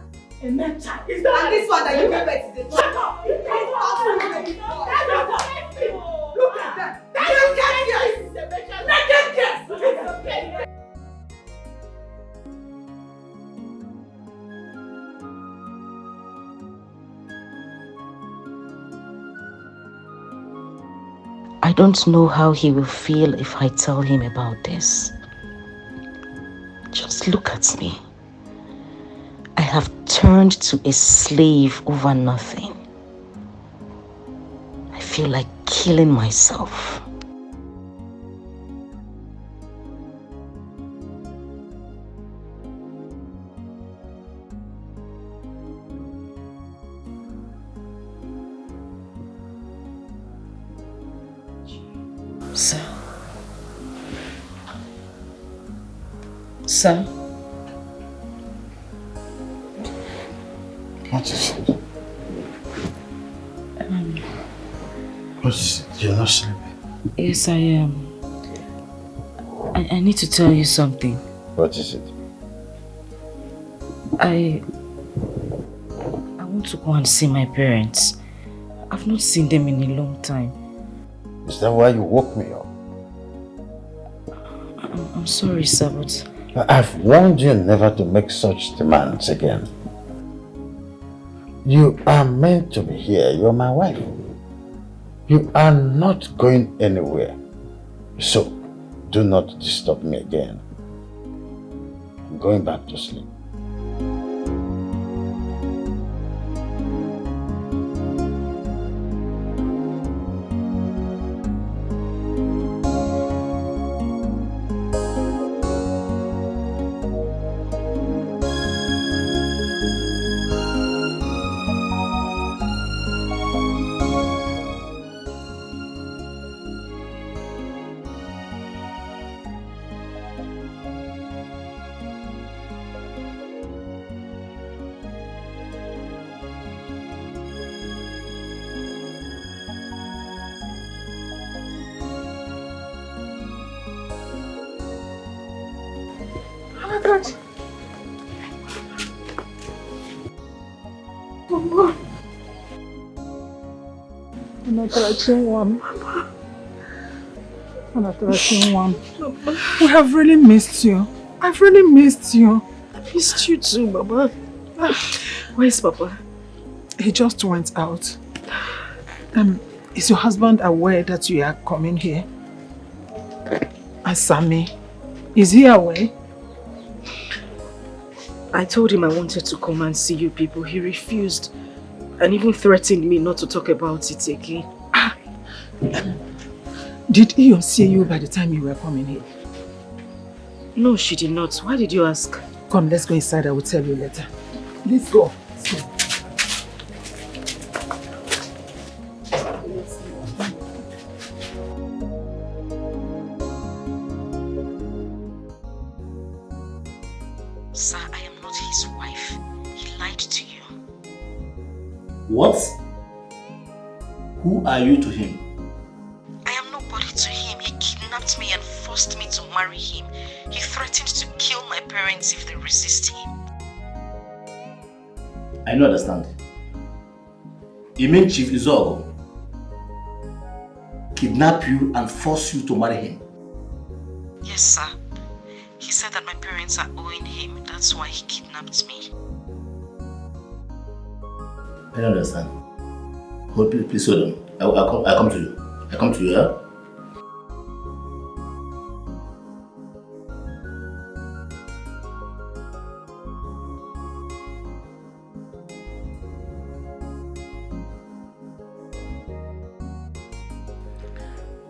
A man child. And this one that you gave birth to. Shut up. Look at that. I don't know how he will feel if I tell him about this. Just look at me. I have turned to a slave over nothing. I feel like killing myself. Sir? What is it? What is it? You're not sleeping? Yes, I am. I need to tell you something. What is it? I want to go and see my parents. I've not seen them in a long time. Is that why you woke me up? I'm sorry, sir, but... I've warned you never to make such demands again. You are meant to be here. You're my wife. You are not going anywhere. So, do not disturb me again. I'm going back to sleep. We have really missed you. I've really missed you. I missed you too, Baba. Where's Papa? He just went out. Is your husband aware that you are coming here? Asami, is he away? I told him I wanted to come and see you people. He refused and even threatened me not to talk about it again. Did Iyo see you by the time you were coming here? No, she did not. Why did you ask? Come, let's go inside. I will tell you later. Let's go. Sir, I am not his wife. He lied to you. What? Who are you to him? I am nobody to him. He kidnapped me and forced me to marry him. He threatened to kill my parents if they resist him. I don't understand. You mean Chief Izogo kidnap you and force you to marry him? Yes, sir. He said that my parents are owing him. That's why he kidnapped me. I don't understand. Hold, please hold on. I come to you. I come to you, yeah?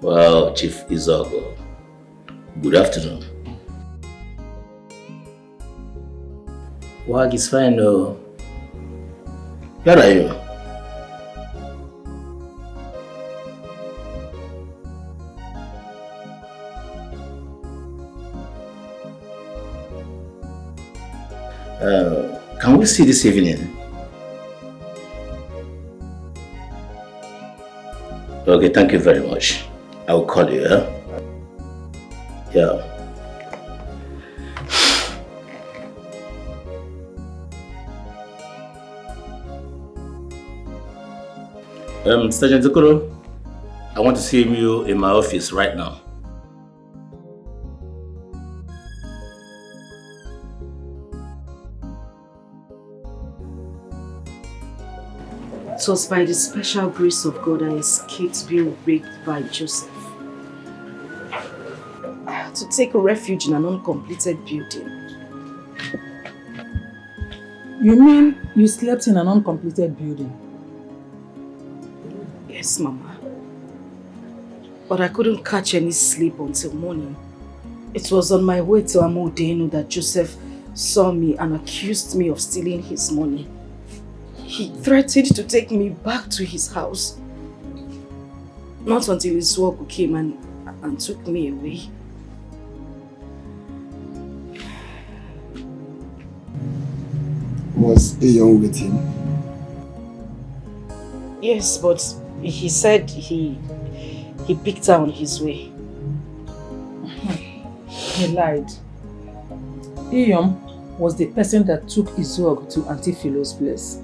Well, Chief Izogo, good afternoon. Work is fine, though. Where are you? Can we see this evening? Okay, thank you very much. I'll call you, yeah? Yeah. Sergeant Zokoro, I want to see you in my office right now. It was by the special grace of God I escaped being raped by Joseph. I had to take refuge in an uncompleted building. You mean you slept in an uncompleted building? Yes, Mama. But I couldn't catch any sleep until morning. It was on my way to Amodeno that Joseph saw me and accused me of stealing his money. He threatened to take me back to his house. Not until his work came and took me away. Was Iyo with him? Yes, but he said he picked her on his way. He lied. Iyo was the person that took Izuog to Auntie Philo's place.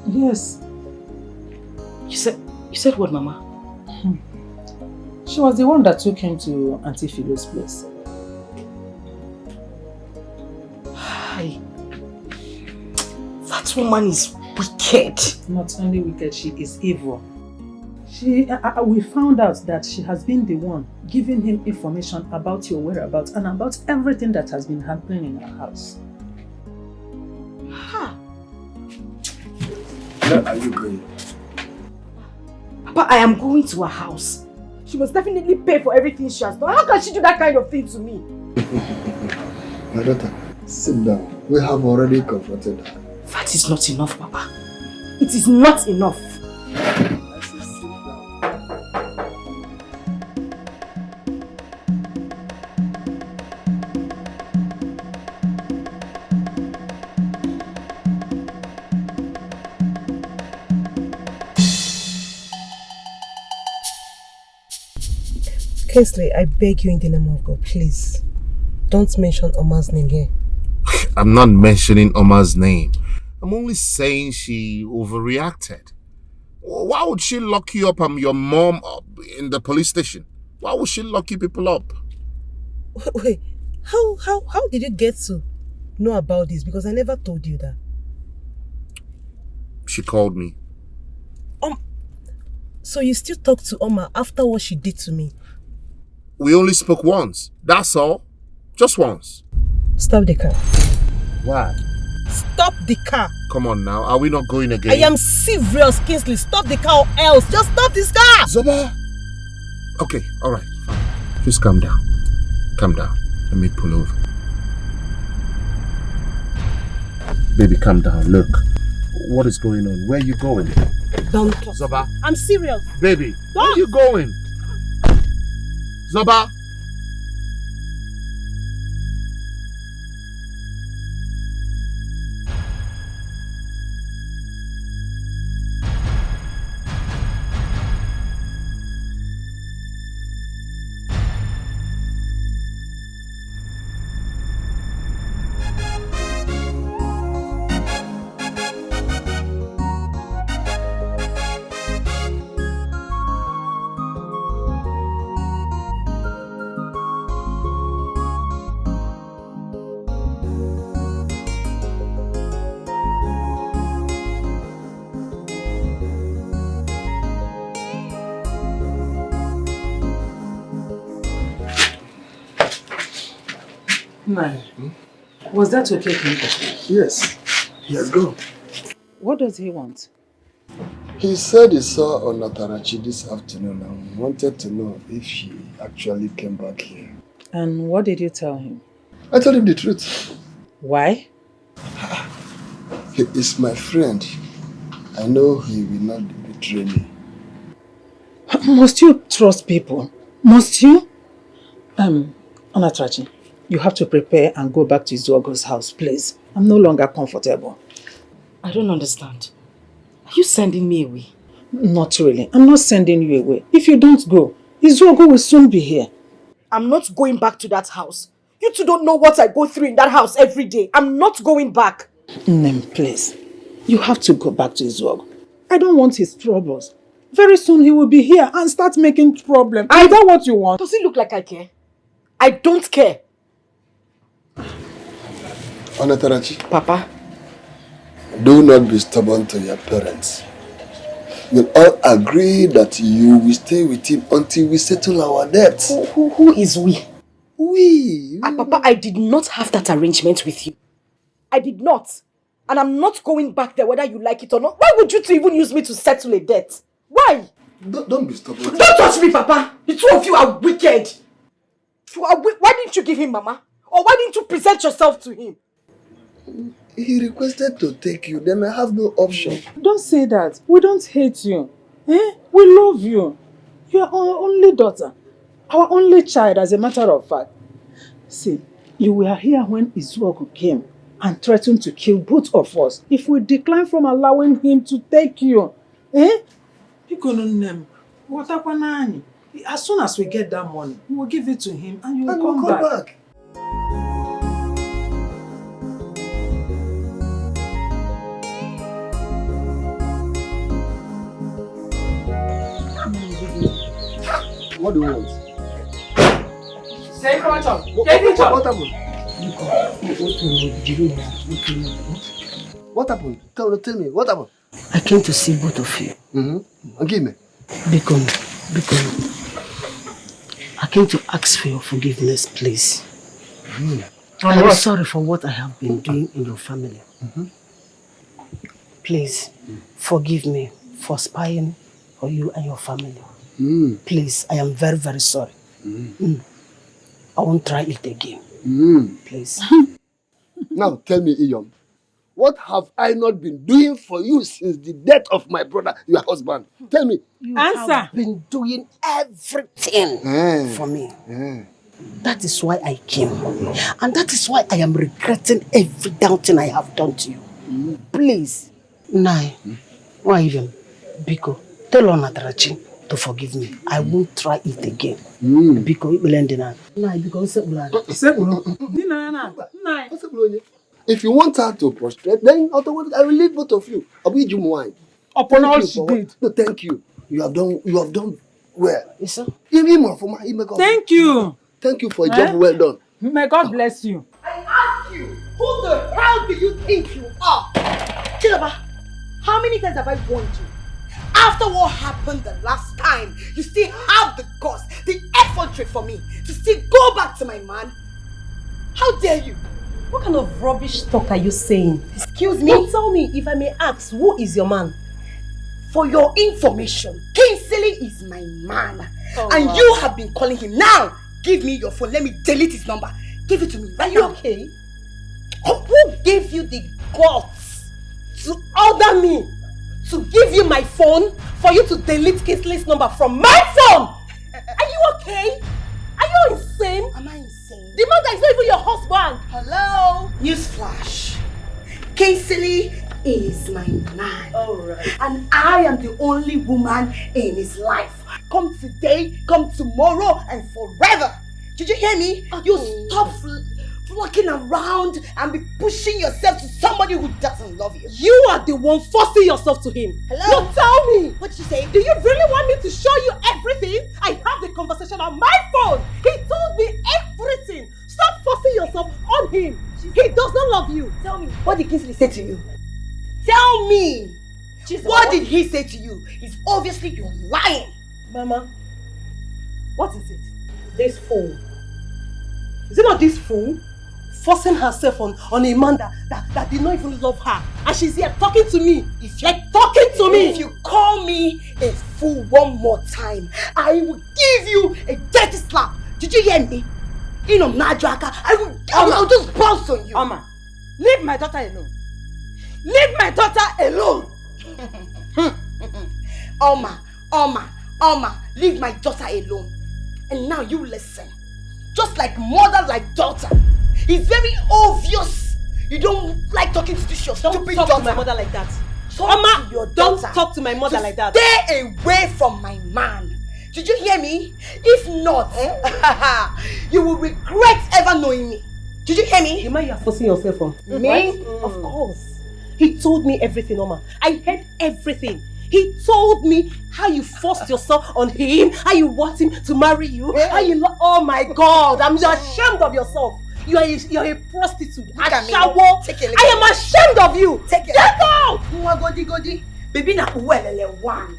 Yes. You said what, Mama? She was the one that took him to Auntie Philo's place. Hi. That woman is wicked. Not only wicked, she is evil. We found out that she has been the one giving him information about your whereabouts and about everything that has been happening in our house. Where are you going? Papa, I am going to her house. She must definitely pay for everything she has done. How can she do that kind of thing to me? My daughter, sit down. We have already confronted her. That is not enough, Papa. It is not enough. Kingsley, I beg you in the name of God, please. Don't mention Oma's name here. I'm not mentioning Oma's name. I'm only saying she overreacted. Why would she lock you up and your mom up in the police station? Why would she lock you people up? Wait, how did you get to know about this? Because I never told you that. She called me. So you still talk to Oma after what she did to me? We only spoke once. That's all. Just once. Stop the car. Why? Stop the car. Come on now. Are we not going again? I am serious, Kingsley. Stop the car or else. Just stop this car. Zoba. Okay, alright. Fine. Just calm down. Calm down. Let me pull over. Baby, calm down. Look. What is going on? Where are you going? Don't. Zoba. I'm serious. Baby, where are you going? Zoba. Nai, was that okay, Kinta? Yes, he has gone. What does he want? He said he saw Onatarachi this afternoon and wanted to know if she actually came back here. And what did you tell him? I told him the truth. Why? He is my friend. I know he will not betray me. Must you trust people? Must you? Onatarachi, you have to prepare and go back to Izuogo's house, please. I'm no longer comfortable. I don't understand. Are you sending me away? Not really. I'm not sending you away. If you don't go, Izuogo will soon be here. I'm not going back to that house. You two don't know what I go through in that house every day. I'm not going back. Nem, please. You have to go back to Izuogo. I don't want his troubles. Very soon he will be here and start making problems. Is that what you want? Does it look like I care? I don't care. Onatarachi. Papa. Do not be stubborn to your parents. We'll all agree that you will stay with him until we settle our debts. Who is we? We. Papa, I did not have that arrangement with you. I did not. And I'm not going back there whether you like it or not. Why would you two even use me to settle a debt? Why? Don't be stubborn. Don't touch me, Papa. The two of you are wicked. Why didn't you give him Mama? Or why didn't you present yourself to him? He requested to take you, then I have no option. Don't say that. We don't hate you. We love you. You are our only daughter. Our only child, as a matter of fact. See, you were here when Izuogo came and threatened to kill both of us if we decline from allowing him to take you. As soon as we get that money, we will give it to him and you will come back. What do you want? Say what happened? What happened? Tell me, what happened? I came to see both of you. Give me. Bikon. I came to ask for your forgiveness, please. I'm sorry for what I have been doing in your family. Please, forgive me for spying for you and your family. Please, I am very, very sorry. I won't try it again. Please. Now tell me, Iyom, what have I not been doing for you since the death of my brother, your husband? Tell me. You have been doing everything for me. That is why I came. And that is why I am regretting every damn thing I have done to you. Please. Nai, why even? Biko, tell Onatarachi to forgive me. I won't try it again. Biko, it will end in. If you want her to prostrate, then automatically I will leave both of you. I will give you wine. Upon all she did. No, thank you. You have done well. Yes, sir. Thank you. Thank you for a job well done. May God bless you. I ask you, who the hell do you think you are? Chilaba, how many times have I warned you? After what happened the last time, you still have the guts, the effrontery for me to still go back to my man? How dare you? What kind of rubbish talk are you saying? Excuse me? Don't tell me, if I may ask, who is your man? For your information, Kingsley is my man. Oh, and wow. you have been calling him. Now, give me your phone. Let me delete his number. Give it to me right now. Are you okay? Who gave you the guts to order me to give you my phone for you to delete Kingsley's number from my phone? Are you okay? Are you insane? Am I insane? The man that is not even your husband. Hello? Newsflash. Kingsley is my man. Alright. And I am the only woman in his life. Come today, come tomorrow, and forever. Did you hear me? Okay. You stop flocking around and be pushing yourself to somebody who doesn't love you. You are the one forcing yourself to him. Hello? No, tell me. What did you say? Do you really want me to show you everything? I have the conversation on my phone. He told me everything. Stop forcing yourself on him. He does not love you. Tell me, what did Kingsley say to you? Tell me. What did he say to you? It's obviously you're lying. Mama, what is it? This fool. Is it not this fool forcing herself on a man that did not even love her? And she's here talking to me. Talking to me. If you call me a fool one more time, I will give you a dirty slap. Did you hear me? I'll just bounce on you. Oma, leave my daughter alone. Leave my daughter alone. Oma, leave my daughter alone. And now you listen. Just like mother, like daughter. It's very obvious you don't like talking to this your stupid daughter. Don't talk to my mother like that. Oma, don't talk to my mother like that. Stay away from my man. Did you hear me? If not, you will regret ever knowing me. Did you hear me? The man you are forcing yourself on. Me? Right? Of course. He told me everything, Oma. I heard everything. He told me how you forced yourself on him, how you want him to marry you, how you oh my God, I'm ashamed of yourself. You're a prostitute. I am ashamed of you. Take it. Get out! Godi. Baby na one.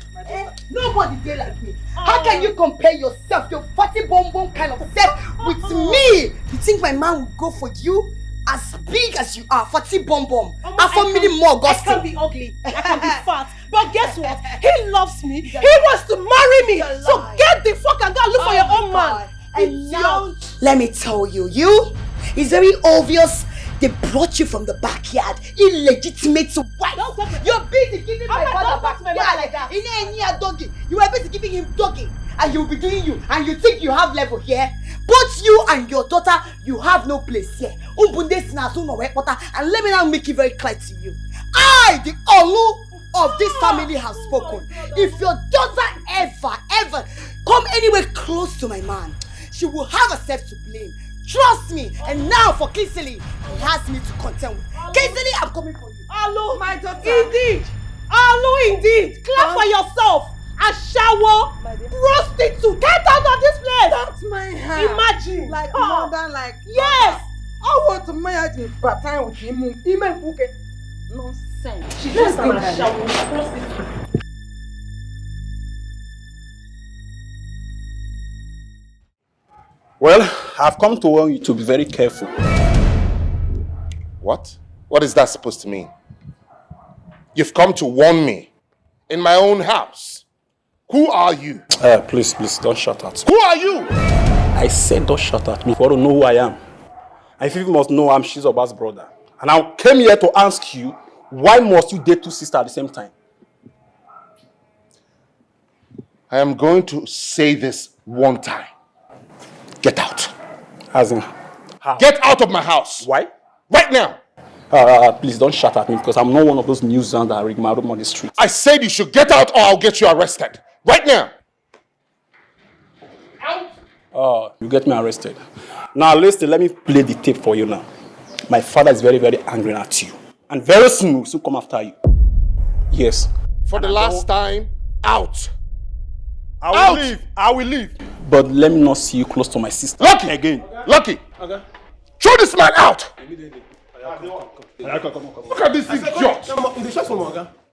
Nobody dare like me. How can you compare yourself, your fatty bonbon kind of self, with me? You think my man will go for you? As big as you are, fatty bonbon. I can be ugly. I can be fat. But guess what? He loves me. He wants to marry me. So get the fuck and go look for your own man. And now, let me tell you, it's very obvious they brought you from the backyard, illegitimate wife. You're busy giving my father back. Like that. You were busy giving him doggy, and he will be doing you, and you think you have level here? Both you and your daughter, you have no place here. And let me now make it very clear to you. I, the Olu of this family, have spoken. If your daughter ever come anywhere close to my man, she will have herself to blame. Trust me. And now for Kingsley, he has me to contend with. Kingsley, I'm coming for you. Alu, my daughter. Indeed. Alu, indeed. Clap for yourself. A shower, prostitute. Get out of this place. That's my hand. Imagine. Like mother, like yes. I want to marry you, but time with him. Nonsense. She's just a shower, prostitute. Well, I've come to warn you to be very careful. What? What is that supposed to mean? You've come to warn me in my own house. Who are you? Please, don't shout at me. Who are you? I said don't shout at me. You want to know who I am. I think you must know I'm Shizoba's brother. And I came here to ask you, why must you date two sisters at the same time? I am going to say this one time. Get out. As in, how? Get out of my house. Why? Right now. Please don't shout at me because I'm not one of those nuisance that rig my room on the street. I said you should get out or I'll get you arrested. Right now. Out. You get me arrested. Now listen, let me play the tape for you now. My father is very, very angry at you. And very soon we'll come after you. Yes. For the last time, out. I will leave. But let me not see you close to my sister. Lucky again. Lucky. Okay. Throw this man out. Come on. Look at this idiot.